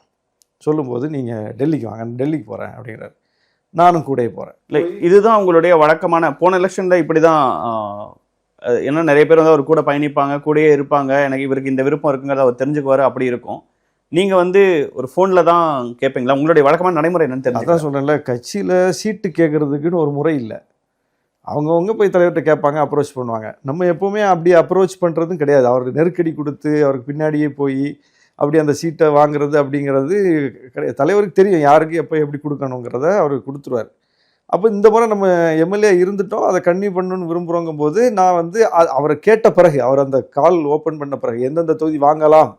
சொல்லும்போது நீங்கள் டெல்லிக்கு வாங்க, டெல்லிக்கு போகிறேன் அப்படிங்கிறார். நானும் கூட போகிறேன். இல்லை, இதுதான் உங்களுடைய வழக்கமான, போன எலெக்ஷனில் இப்படி தான், ஏன்னா நிறைய பேர் வந்து அவர் கூட பயணிப்பாங்க, கூடயே இருப்பாங்க, எனக்கு இவருக்கு இந்த விருப்பம் இருக்குங்கிறத அவர் தெரிஞ்சுக்குவார், அப்படி இருக்கும். நீங்கள் வந்து ஒரு ஃபோனில் தான் கேட்பீங்களா? உங்களுடைய வழக்கமான நடைமுறை என்னன்னு தெரிஞ்சு? அதான் சொல்கிறேன்ல, கட்சியில் சீட்டு கேட்குறதுக்குன்னு ஒரு முறை இல்லை. அவங்கவுங்க போய் தலைவர்கிட்ட கேட்பாங்க, அப்ரோச் பண்ணுவாங்க. நம்ம எப்போவுமே அப்படி அப்ரோச் பண்ணுறதும் கிடையாது. அவருக்கு நெருக்கடி கொடுத்து அவருக்கு பின்னாடியே போய் அப்படி அந்த சீட்டை வாங்குறது அப்படிங்கிறது கிடையாது. தலைவருக்கு தெரியும் யாருக்கு எப்போ எப்படி கொடுக்கணுங்கிறத அவருக்கு கொடுத்துருவார். அப்போ இந்த முறை நம்ம எம்எல்ஏ இருந்துட்டோம், அதை கன்டினியூ பண்ணணும்னு விரும்புகிறோங்கும் போது நான் வந்து அவரை கேட்ட பிறகு, அவர் அந்த கால் ஓப்பன் பண்ண பிறகு எந்தெந்த தொகுதி வாங்கலாம்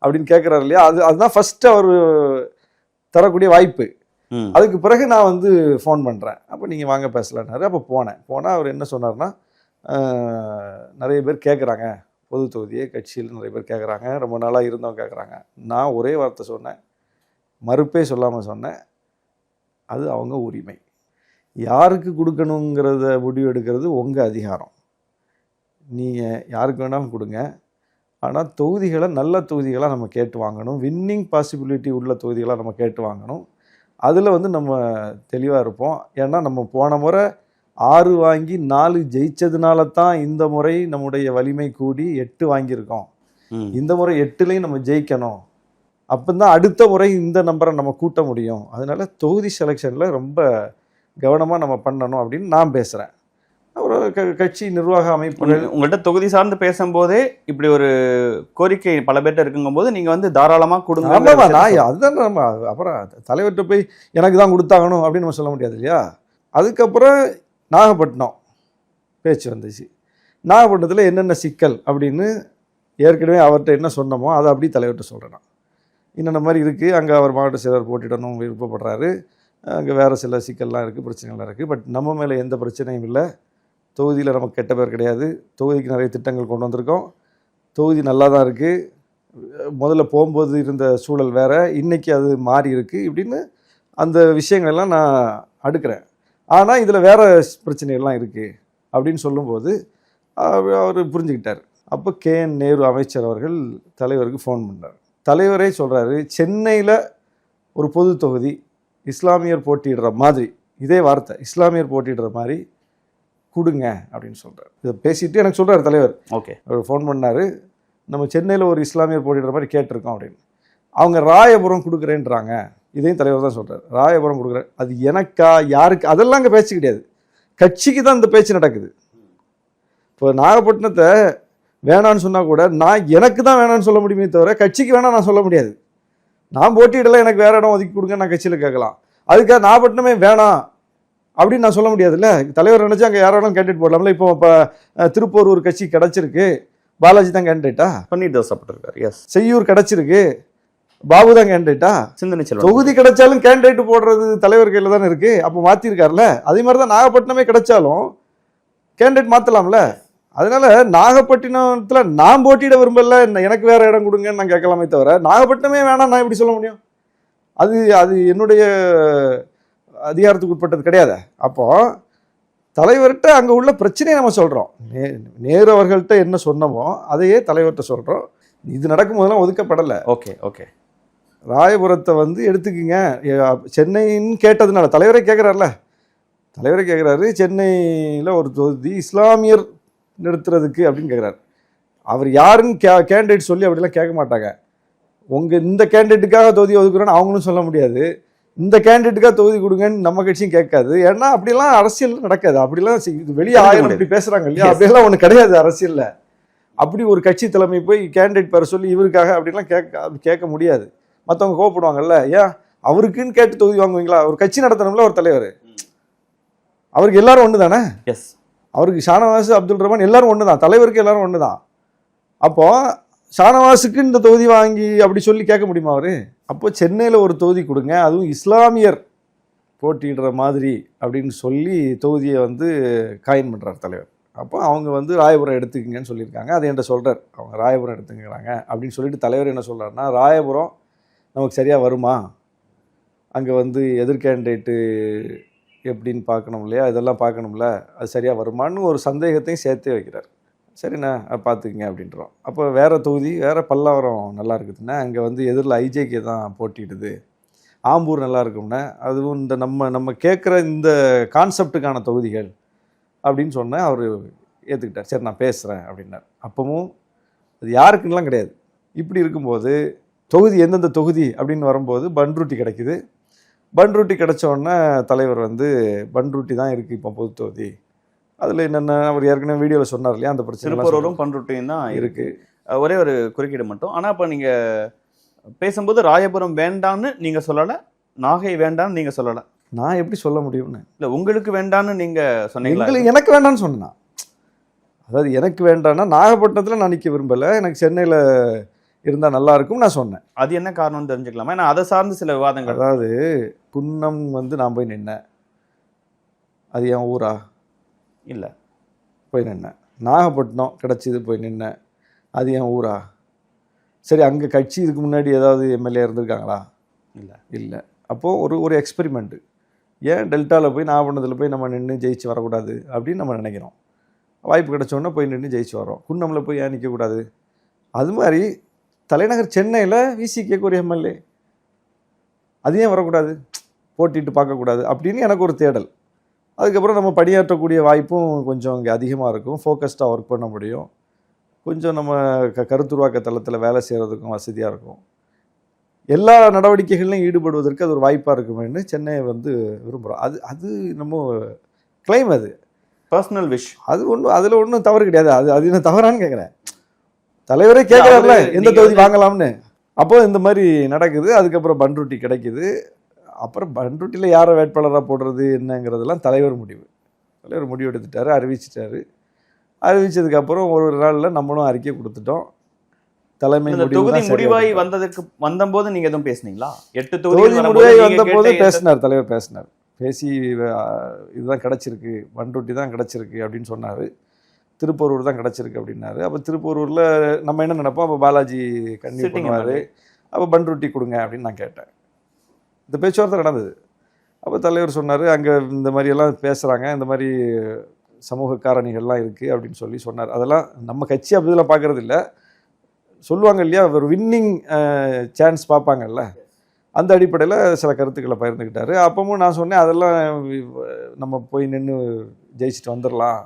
அப்படின்னு கேட்குறாரு இல்லையா, அதுதான் ஃபஸ்ட்டு அவர் தரக்கூடிய வாய்ப்பு. அதுக்கு பிறகு நான் வந்து ஃபோன் பண்ணுறேன். அப்போ நீங்கள் வாங்க பேசலான்னாரு. அப்போ போனால் அவர் என்ன சொன்னார்னா, நிறைய பேர் கேட்குறாங்க பொது தொகுதியை, கட்சியில் நிறைய பேர் கேட்குறாங்க, ரொம்ப நாளாக இருந்தவங்க கேட்குறாங்க. நான் ஒரே வார்த்தை சொன்னேன், மறுப்பே சொல்லாமல் சொன்னேன், அது அவங்க உரிமை. யாருக்கு கொடுக்கணுங்கிறத முடிவு எடுக்கிறது உங்கள் அதிகாரம். நீங்கள் யாருக்கு வேணாலும் கொடுங்க, ஆனால் தொகுதிகளை நல்ல தொகுதிகளாக நம்ம கேட்டு வாங்கணும், வின்னிங் பாசிபிலிட்டி உள்ள தொகுதிகளாக நம்ம கேட்டு வாங்கணும். அதில் வந்து நம்ம தெளிவாக இருப்போம். ஏன்னா நம்ம போன முறை 6 வாங்கி 4 ஜெயிச்சதுனால தான் இந்த முறை நம்முடைய வலிமை கூடி 8 வாங்கியிருக்கோம். இந்த முறை 8லையும் நம்ம ஜெயிக்கணும். அப்போ தான் அடுத்த முறை இந்த நம்பரை நம்ம கூட்ட முடியும். அதனால தொகுதி செலெக்ஷனில் ரொம்ப கவனமாக நம்ம பண்ணணும் அப்படின்னு நான் பேசுகிறேன். ஒரு கட்சி நிர்வாக அமைப்பு உங்கள்கிட்ட தொகுதி சார்ந்து பேசும்போதே இப்படி ஒரு கோரிக்கை பல பேர்ட்ட இருக்குங்கும்போது நீங்கள் வந்து தாராளமாக கொடுங்க. நான் அதுதான் நம்ம அப்புறம் தலைவர்கிட்ட போய் எனக்கு தான் கொடுத்தாகணும் அப்படின்னு நம்ம சொல்ல முடியாது இல்லையா. அதுக்கப்புறம் நாகப்பட்டினம் பேச்சு வந்துச்சு. நாகப்பட்டினத்தில் என்னென்ன சிக்கல் அப்படின்னு ஏற்கனவே அவர்கிட்ட என்ன சொன்னமோ அதை அப்படி தலைவர்கிட்ட சொல்கிறேன். நான் என்னென்ன மாதிரி இருக்குது, அங்கே அவர் மாவட்ட செயலர் போட்டிடணும் விருப்பப்படுறாரு, அங்கே வேறு சில சிக்கல்லாம் இருக்குது, பிரச்சனைகள்லாம் இருக்குது. பட் நம்ம மேலே எந்த பிரச்சனையும் இல்லை. தொகுதியில் நமக்கு கெட்ட பேர் கிடையாது. தொகுதிக்கு நிறைய திட்டங்கள் கொண்டு வந்திருக்கோம். தொகுதி நல்லா தான் இருக்குது. முதல்ல போகும்போது இருந்த சூழல் வேறு, இன்றைக்கி அது மாறி இருக்குது இப்படின்னு அந்த விஷயங்கள்லாம் நான் அடுக்கிறேன். ஆனால் இதில் வேறு பிரச்சனைகள்லாம் இருக்குது அப்படின்னு சொல்லும்போது அவர் புரிஞ்சுக்கிட்டார். அப்போ KN நேரு அமைச்சர் அவர்கள் தலைவருக்கு ஃபோன் பண்ணார். தலைவரே சொல்கிறாரு, சென்னையில் ஒரு பொது தொகுதி இஸ்லாமியர் போட்டியிடுற மாதிரி, இதே வார்த்தை இஸ்லாமியர் போட்டியிடுற மாதிரி கொடுங்க அப்படின்னு சொல்கிறார். இதை பேசிட்டு எனக்கு சொல்கிறார் தலைவர். ஓகே, அவர் ஃபோன் பண்ணார், நம்ம சென்னையில் ஒரு இஸ்லாமியர் போட்டிடுற மாதிரி கேட்டிருக்கோம் அப்படின்னு. அவங்க ராயபுரம் கொடுக்குறேன்றாங்க. இதையும் தலைவர் தான் சொல்கிறார், ராயபுரம் கொடுக்குறேன். அது எனக்கா யாருக்கு அதெல்லாம் அங்கே பேச்சு கிடையாது. கட்சிக்கு தான் இந்த பேச்சு நடக்குது. இப்போ நாகப்பட்டினத்தை வேணான்னு சொன்னால் கூட நான் எனக்கு தான் வேணான்னு சொல்ல முடியுமே தவிர கட்சிக்கு வேணாம் நான் சொல்ல முடியாது. நான் போட்டியிடலாம், எனக்கு வேறு இடம் ஒதுக்கி கொடுங்க, நான் கட்சியில் கேட்கலாம். அதுக்காக நாகப்பட்டினமே வேணாம் அப்படின்னு நான் சொல்ல முடியாதுல்ல. தலைவர் நினச்சி அங்கே யாராலும் கேண்டிடேட் போடலாம்ல. இப்போ திருப்பூர் ஒரு கட்சி கிடச்சிருக்கு, பாலாஜி தான் கேண்டிடேட்டா. பன்னீர் தோசைப்பட்டிருக்காரு. எஸ். செய்யூர் கிடச்சிருக்கு, பாபு தான் கேண்டிடேட்டா. சிந்தனை செல்வன் தொகுதி கிடைச்சாலும் கேண்டிடேட் போடுறது தலைவர் கையில் தானே இருக்குது. அப்போ மாற்றிருக்காருல. அதே மாதிரி தான் நாகப்பட்டினமே கிடைச்சாலும் கேண்டிடேட் மாற்றலாம்ல. அதனால நாகப்பட்டினத்தில் நான் போட்டியிட விரும்பல, எனக்கு வேறு இடம் கொடுங்கன்னு நான் கேட்கலாமே தவிர நாகப்பட்டினமே வேணாம் நான் எப்படி சொல்ல முடியும்? அது என்னுடைய அதிகாரத்துக்கு உட்பட்டது கிடையாது. அப்போ தலைவர்கிட்ட அங்கே உள்ள பிரச்சனையை நம்ம சொல்கிறோம். நேரு அவர்கள்ட்ட என்ன சொன்னமோ அதையே தலைவர்கிட்ட சொல்கிறோம். இது நடக்கும் போதெல்லாம் ஒதுக்கப்படலை. Okay okay. ராயபுரத்தை எடுத்துக்குங்க சென்னைன்னு கேட்டதுனால தலைவரே கேட்குறாருல. தலைவரே கேட்குறாரு, சென்னையில் ஒரு தொகுதி இஸ்லாமியர் நிறுத்துறதுக்கு அப்படின்னு கேட்குறாரு. அவர் யாருன்னு கேண்டிடேட் சொல்லி அப்படிலாம் கேட்க மாட்டாங்க. இந்த கேண்டிடேட்டுக்காக தொகுதி ஒதுக்குறோன்னு அவங்களும் சொல்ல முடியாது. இந்த கேண்டிடேட்டுக்காக தொகுதி கொடுங்கன்னு நம்ம கட்சியும் கேட்காது. ஏன்னா அப்படிலாம் அரசியல் நடக்காது. அப்படிலாம் வெளியே ஆயிரம் இப்படி பேசுகிறாங்க இல்லையா, அப்படியெல்லாம் ஒன்று கிடையாது அரசியலில். அப்படி ஒரு கட்சி தலைமை போய் கேண்டிடேட் பெற சொல்லி இவருக்காக அப்படிலாம் கேட்க முடியாது. மற்றவங்க கோவப்படுவாங்கல்ல, ஏன் அவருக்குன்னு கேட்டு தொகுதி வாங்குவீங்களா? ஒரு கட்சி நடத்தணும்ல ஒரு தலைவர். அவருக்கு எல்லாரும் ஒன்று தானே. எஸ். அவருக்கு ஷானவாஸ், அப்துல் ரஹ்மான் எல்லாரும் ஒன்று தான், தலைவருக்கு எல்லாரும் ஒன்று தான். அப்போ ஷானவாஸுக்கு இந்த தொகுதி வாங்கி அப்படி சொல்லி கேட்க முடியுமா அவர்? அப்போ சென்னையில் ஒரு தொகுதி கொடுங்க, அதுவும் இஸ்லாமியர் போட்டியிடுற மாதிரி அப்படின்னு சொல்லி தொகுதியை காயின் பண்ணுறார் தலைவர். அப்போ அவங்க ராயபுரம் எடுத்துக்கிங்கன்னு சொல்லியிருக்காங்க. அதை என்கிட்ட சொல்கிறார், அவங்க ராயபுரம் எடுத்துக்கிறாங்க அப்படின்னு சொல்லிட்டு தலைவர் என்ன சொல்கிறாருன்னா, ராயபுரம் நமக்கு சரியாக வருமா, அங்கே எதிர் கேண்டிடேட்டு எப்படின்னு பார்க்கணும் இல்லையா, இதெல்லாம் பார்க்கணும்ல, அது சரியாக வருமானு ஒரு சந்தேகத்தையும் சேர்த்தே வைக்கிறார். சரிண்ணா பார்த்துக்குங்க அப்படின்றோம். அப்போ வேறு தொகுதி, வேறு பல்லாவரம் நல்லா இருக்குதுன்னா, அங்கே எதிரில் IJK தான் போட்டிடுது, ஆம்பூர் நல்லா இருக்கும்னா, அதுவும் இந்த நம்ம கேட்குற இந்த கான்செப்டுக்கான தொகுதிகள் அப்படின்னு சொன்னேன். அவர் ஏற்றுக்கிட்டார். சரி நான் பேசுகிறேன் அப்படின்னார். அப்பவும் அது யாருக்குன்னெலாம் கிடையாது. இப்படி இருக்கும்போது தொகுதி எந்தெந்த தொகுதி அப்படின்னு வரும்போது பன்ருட்டி கிடைக்குது. பன்ருட்டி கிடைச்சோடனே தலைவர் பன்ருட்டி தான் இருக்குது இப்போ பொது தொகுதி. அதில் என்னென்ன அவர் ஏற்கனவே வீடியோவில் சொன்னார் இல்லையா, அந்த பிரச்சனை திருப்பூரும் பன்ருட்டியும் தான் இருக்குது. ஒரே ஒரு குறுக்கீடு மட்டும். ஆனால் இப்போ நீங்கள் பேசும்போது ராயபுரம் வேண்டான்னு நீங்கள் சொல்லலை, நாகை வேண்டான்னு நீங்கள் சொல்லலை. நான் எப்படி சொல்ல முடியும்னு இல்லை, உங்களுக்கு வேண்டான்னு நீங்கள் சொன்னீங்களா? எனக்கு வேண்டான்னு சொன்னேன். அதாவது எனக்கு வேண்டான்னா நாகப்பட்டினத்தில் நான் நிற்க விரும்பலை, எனக்கு சென்னையில் இருந்தால் நல்லா இருக்கும் நான் சொன்னேன். அது என்ன காரணம்னு தெரிஞ்சுக்கலாமா? ஏன்னா அதை சார்ந்து சில விவாதங்கள். அதாவது குன்னம் நான் போய் நின்னேன், அது என் ஊரா இல்லை, போய் நின்னேன். நாகப்பட்டினம் கிடச்சிது போய் நின்னேன், அது என் ஊரா? சரி, அங்கே கட்சி இதுக்கு முன்னாடி ஏதாவது MLA இருந்திருக்காங்களா? இல்லை. அப்போது ஒரு எக்ஸ்பெரிமெண்ட்டு. ஏன் டெல்டாவில் போய் நாகப்பட்டினத்தில் போய் நம்ம நின்று ஜெயிச்சு வரக்கூடாது அப்படின்னு நம்ம நினைக்கிறோம். வாய்ப்பு கிடச்சோன்னே போய் நின்று ஜெயிச்சு வரோம். குன்னமில் போய் ஏன் நிற்கக்கூடாது? அது மாதிரி தலைநகர் சென்னையில் VCK ஒரு MLA, அது ஏன் வரக்கூடாது, போட்டிட்டு பார்க்கக்கூடாது அப்படின்னு எனக்கு ஒரு தேடல். அதுக்கப்புறம் நம்ம பணியாற்றக்கூடிய வாய்ப்பும் கொஞ்சம் இங்கே அதிகமாக இருக்கும், ஃபோக்கஸ்டாக ஒர்க் பண்ண முடியும், கொஞ்சம் நம்ம கருத்துருவாக்க தளத்தில் வேலை செய்கிறதுக்கும் வசதியாக இருக்கும், எல்லா நடவடிக்கைகள்லையும் ஈடுபடுவதற்கு அது ஒரு வாய்ப்பாக இருக்குமேன்னு சென்னையை விரும்புகிறோம். அது நம்ம கிளைம், அது பர்சனல் விஷ். அது அதில் ஒன்றும் தவறு கிடையாது. அது என்ன தவறான்னு கேட்குறேன். தலைவரே கேட்குறாருல எந்த தொகுதி வாங்கலாம்னு. அப்போ இந்த மாதிரி நடக்குது. அதுக்கப்புறம் பன்ருட்டி கிடைக்குது. அப்புறம் பன்ருட்டியில் யாரை வேட்பாளராக போடுறது என்னங்கிறதெல்லாம் தலைவர் முடிவு எடுத்துட்டாரு, அறிவிச்சிட்டாரு. அறிவித்ததுக்கப்புறம் ஒரு நாளில் நம்மளும் அறிக்கை கொடுத்துட்டோம். தலைமை இந்த முடிவு தொகுதி தான் சரியா முடிவாய் இருக்கும். வந்தபோது நீங்க எதுவும் பேசுனீங்களா? 8 தொகுதி தொகுதிகள் முடிவாய் வரும்போது நீங்க வந்தபோது கேட்ட பேசினார், தலைவர் பேசினார். பேசி இதுதான் கிடைச்சிருக்கு, பண்ருட்டி தான் கிடைச்சிருக்கு அப்படின்னு சொன்னார். திருப்பூரூர் தான் கிடைச்சிருக்கு அப்படின்னாரு. அப்போ திருப்பூரூரில் நம்ம என்ன நினைப்போம், அப்போ பாலாஜி கன்னியூ Sitting பண்ணுவார், MLA. அப்போ பண்ருட்டி கொடுங்க அப்படின்னு நான் கேட்டேன். இந்த பேச்சுவார்த்தை நடந்தது. அப்போ தலைவர் சொன்னார், அங்கே இந்த மாதிரியெல்லாம் பேசுகிறாங்க, இந்த மாதிரி சமூக காரணிகள்லாம் இருக்குது அப்படின்னு சொல்லி சொன்னார். அதெல்லாம் நம்ம கட்சி அப்படிலாம் பார்க்குறது இல்லை, சொல்லுவாங்க இல்லையா, ஒரு வின்னிங் சான்ஸ் பார்ப்பாங்கல்ல, அந்த அடிப்படையில் சில கருத்துக்களை பகிர்ந்துக்கிட்டாரு. அப்பவும் நான் சொன்னேன், அதெல்லாம் நம்ம போய் நின்று ஜெயிச்சுட்டு வந்துடலாம்,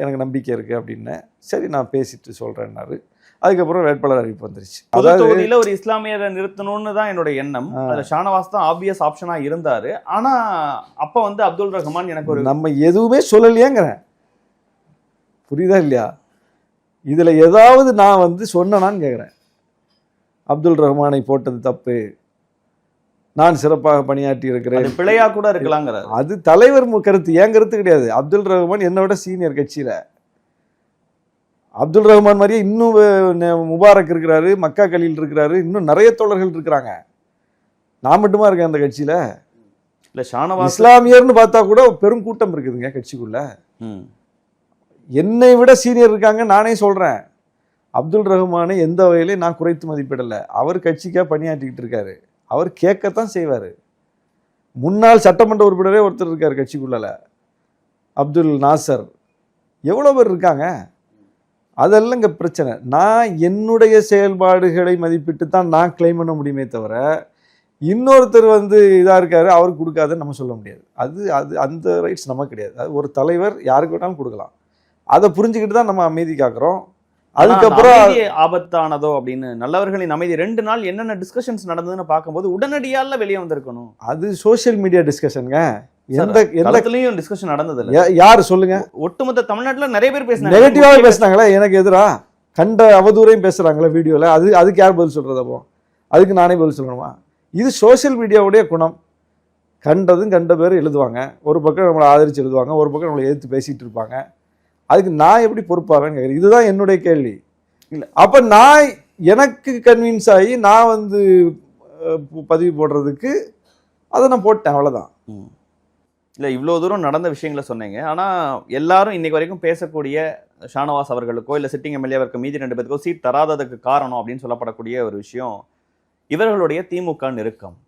எனக்கு நம்பிக்கை இருக்குது அப்படின்னு. சரி நான் பேசிட்டு சொல்கிறேன்னாரு. அதுக்கப்புறம் வேட்பாளர் அறிவிப்பு வந்துருச்சு. பொது அதாவது தொகுதியில ஒரு இஸ்லாமியரை நிறுத்தணும்னு தான் என்னோட எண்ணம். அதுல ஷானவாஸ் தான் ஆப்வியஸ் ஆப்ஷனா இருந்தாரு. ஆனா அப்ப வந்து அப்துல் ரஹ்மான் எனக்கு ஒரு நம்ம எதுவுமே சொல்லலையேங்கிறேன், புரியுதா இல்லையா? இதில் ஏதாவது நான் வந்து சொன்னேனான்னு கேட்குறேன். அப்துல் ரஹ்மானை போட்டது தப்பு, நான் சிறப்பாக பணியாற்றி இருக்கிறேன், அது பிழையா கூட இருக்கலாங்கிறாரு. அது தலைவர் கருத்து, என் கருத்து கிடையாது. அப்துல் ரஹ்மான் என்னை விட சீனியர் கட்சியில். அப்துல் ரஹ்மான் மாதிரியே இன்னும் முபாரக் இருக்கிறாரு, மக்கா கலீல் இருக்கிறாரு, இன்னும் நிறைய தோழர்கள் இருக்கிறாங்க. நான் மட்டுமா இருக்கேன் அந்த கட்சியில். இல்ல ஷானவாஸ் இஸ்லாமியர்னு பார்த்தா கூட பெரும் கூட்டம் இருக்குதுங்க கட்சிக்குள்ள. என்னை விட சீனியர் இருக்காங்க, நானே சொல்கிறேன். அப்துல் ரஹ்மானை எந்த வகையிலையும் நான் குறைத்து மதிப்பிடலை. அவர் கட்சிக்காக பணியாற்றிக்கிட்டு இருக்காரு, அவர் கேட்கத்தான் செய்வார். முன்னாள் சட்டமன்ற உறுப்பினரே ஒருத்தர் இருக்கார் கட்சிக்குள்ள, அப்துல் நாசர். எவ்வளோ பேர் இருக்காங்க, அதெல்லாம் இங்கே பிரச்சனை. நான் என்னுடைய செயல்பாடுகளை மதிப்பிட்டு தான் நான் கிளைம் பண்ண முடியுமே தவிர, இன்னொருத்தர் வந்து இதாக இருக்காரு அவருக்கு கொடுக்காதுன்னு நம்ம சொல்ல முடியாது. அது அது அந்த ரைட்ஸ் நமக்கு கிடையாது. அது ஒரு தலைவர் யாருக்கு வேணாலும் கொடுக்கலாம். அதை புரிஞ்சுக்கிட்டு தான் நம்ம அமைதி காக்குறோம். அதுக்கப்புறம் ஆபத்தானதோ அப்படின்னு நல்லவர்களின் அமைதி 2 நாள் என்னென்ன டிஸ்கஷன்ஸ் நடந்ததுன்னு பார்க்கும்போது உடனடியால வெளியே வந்திருக்கணும். அது சோசியல் மீடியா டிஸ்கஷனுங்க. எந்த எந்தத்துலயும் டிஸ்கஷன் நடந்தது இல்ல. யாரு சொல்லுங்க? ஒட்டுமொத்த தமிழ்நாட்டுல நிறைய பேர் பேசினாங்க, நெகட்டிவாவே பேசினாங்களே, எனக்கு எதிரா கண்ட அவதூறையும் பேசுறாங்களே வீடியோல. அதுக்கு யார் பதில் சொல்றது? அப்போ அதுக்கு நானே பதில் சொல்லணுமா? இது சோசியல் மீடியாவுடைய குணம். கண்டதும் கண்ட பேர் எழுதுவாங்க, ஒரு பக்கம் நம்மளை ஆதரிச்சு எழுதுவாங்க, ஒரு பக்கம் நம்மளை எதிர்த்து பேசிட்டு இருப்பாங்க. அதுக்கு நான் எப்படி பொறுப்பாவேன்னு கேட்குறேன். இதுதான் என்னுடைய கேள்வி. இல்லை அப்போ நான் எனக்கு கன்வின்ஸ் ஆகி நான் வந்து பதிவு போடுறதுக்கு அதை நான் போட்டேன், அவ்வளோதான். இல்லை இவ்வளோ தூரம் நடந்த விஷயங்களை சொன்னீங்க. ஆனால் எல்லாரும் இன்னைக்கு வரைக்கும் பேசக்கூடிய ஷானவாஸ் அவர்களுக்கோ இல்லை சிட்டிங் எம்எல்ஏவருக்கு மீதி 2 பேருக்கோ சீட் தராததுக்கு காரணம் அப்படின்னு சொல்லப்படக்கூடிய ஒரு விஷயம் இவர்களுடைய திமுக நெருக்கம்.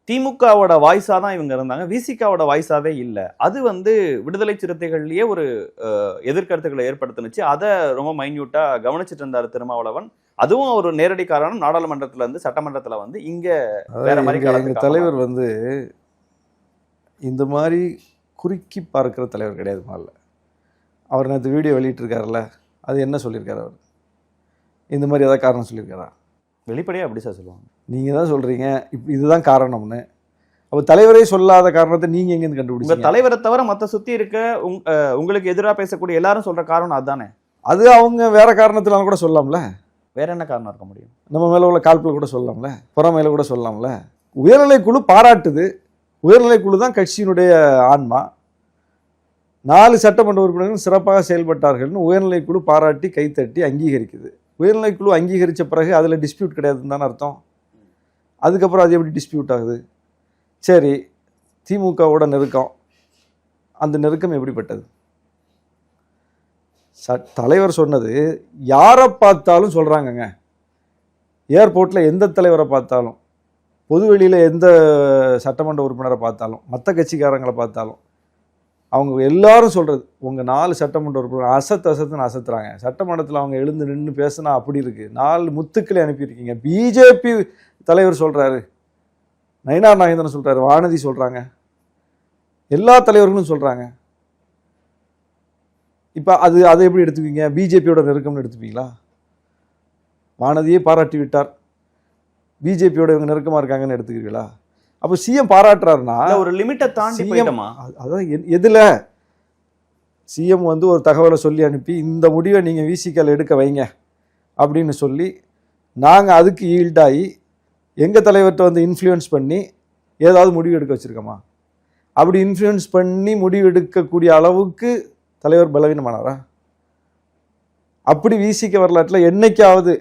திமுகவோட வாய்ஸாக தான் இவங்க இருந்தாங்க, விசிகாவோட வாய்ஸாவே இல்லை. அது வந்து விடுதலை சிறுத்தைகள்லேயே ஒரு எதிர்கருத்துக்களை ஏற்படுத்தினுச்சு. அதை ரொம்ப மைன்யூட்டாக கவனிச்சுட்டு இருந்தார் திருமாவளவன். அதுவும் ஒரு நேரடி காரணம், நாடாளுமன்றத்தில் இருந்து சட்டமன்றத்தில் வந்து இங்கே வேற மாதிரி எங்கள் தலைவர் வந்து இந்த மாதிரி குறுக்கி பார்க்குற தலைவர் கிடையாது. முதல்ல அவர் நேற்று வீடியோ வெளியிட்டிருக்காருல்ல, அது என்ன சொல்லியிருக்காரு? அவர் இந்த மாதிரி ஏதாவது காரணம் சொல்லியிருக்காரா? வெளிப்படையாக அப்படி சார் சொல்லுவாங்க. நீங்கள் தான் சொல்கிறீங்க இப்போ இதுதான் காரணம்னு. அப்போ தலைவரே சொல்லாத காரணத்தை நீங்கள் எங்கேருந்து கண்டுபிடிச்சீங்க? உங்கள் தலைவரை தவிர மற்ற சுற்றி இருக்க உங்களுக்கு எதிராக பேசக்கூடிய எல்லாரும் சொல்கிற காரணம் அதுதானே. அது அவங்க வேற காரணத்தினால கூட சொல்லலாம்ல. வேற என்ன காரணம் இருக்க முடியும்? நம்ம மேலே உள்ள காழ்ப்பில் கூட சொல்லலாம்ல, புறமையில கூட சொல்லலாம்ல. உயர்நிலைக்குழு பாராட்டுது, உயர்நிலைக்குழு தான் கட்சியினுடைய ஆன்மா. 4 சட்டமன்ற உறுப்பினர்கள் சிறப்பாக செயல்பட்டார்கள்னு உயர்நிலைக்குழு பாராட்டி கைத்தட்டி அங்கீகரிக்குது. உயர்நிலைக்குழு அங்கீகரித்த பிறகு அதில் டிஸ்பியூட் கிடையாதுன்னு தானே அர்த்தம். அதுக்கப்புறம் அது எப்படி டிஸ்பியூட் ஆகுது? சரி, திமுகவோட நெருக்கம், அந்த நெருக்கம் எப்படிப்பட்டது? தலைவர் சொன்னது யாரை பார்த்தாலும் சொல்கிறாங்கங்க. ஏர்போர்ட்டில் எந்த தலைவரை பார்த்தாலும், பொதுவெளியில் எந்த சட்டமன்ற உறுப்பினரை பார்த்தாலும், மற்ற கட்சிக்காரங்களை பார்த்தாலும், அவங்க எல்லாரும் சொல்கிறது உங்கள் 4 சட்டமன்ற உறுப்பினர் அசத்துன்னு அசத்துறாங்க. சட்டமன்றத்தில் அவங்க எழுந்து நின்று பேசுனா அப்படி இருக்குது. 4 முத்துக்களை அனுப்பியிருக்கீங்க. பிஜேபி தலைவர் சொல்கிறாரு, நயினார் நாகேந்திரன் சொல்கிறாரு, வானதி சொல்கிறாங்க, எல்லா தலைவர்களும் சொல்கிறாங்க. இப்போ அதை எப்படி எடுத்துப்பீங்க? பிஜேபியோட நெருக்கம்னு எடுத்துப்பீங்களா? வானதியை பாராட்டி விட்டார், பிஜேபியோட இவங்க நெருக்கமாக இருக்காங்கன்னு எடுத்துக்கிறீங்களா? அப்போ சிஎம் பாராட்டுறாருன்னா ஒரு லிமிட்டை தாண்டி போயிட்டோமா? அதான் எதில் சிஎம் வந்து ஒரு தகவலை சொல்லி அனுப்பி இந்த முடிவை நீங்கள் விசிகால எடுக்க வைங்க அப்படின்னு சொல்லி நாங்கள் அதுக்கு ஈல்டாகி எங்கள் தலைவர்கிட்ட வந்து இன்ஃப்ளூயன்ஸ் பண்ணி ஏதாவது முடிவு எடுக்க வச்சுருக்கோமா? அப்படி இன்ஃப்ளூயன்ஸ் பண்ணி முடிவு எடுக்கக்கூடிய அளவுக்கு தலைவர் பலவீனமானாரா? அப்படி விசிக வரலாற்றில் என்னைக்காவது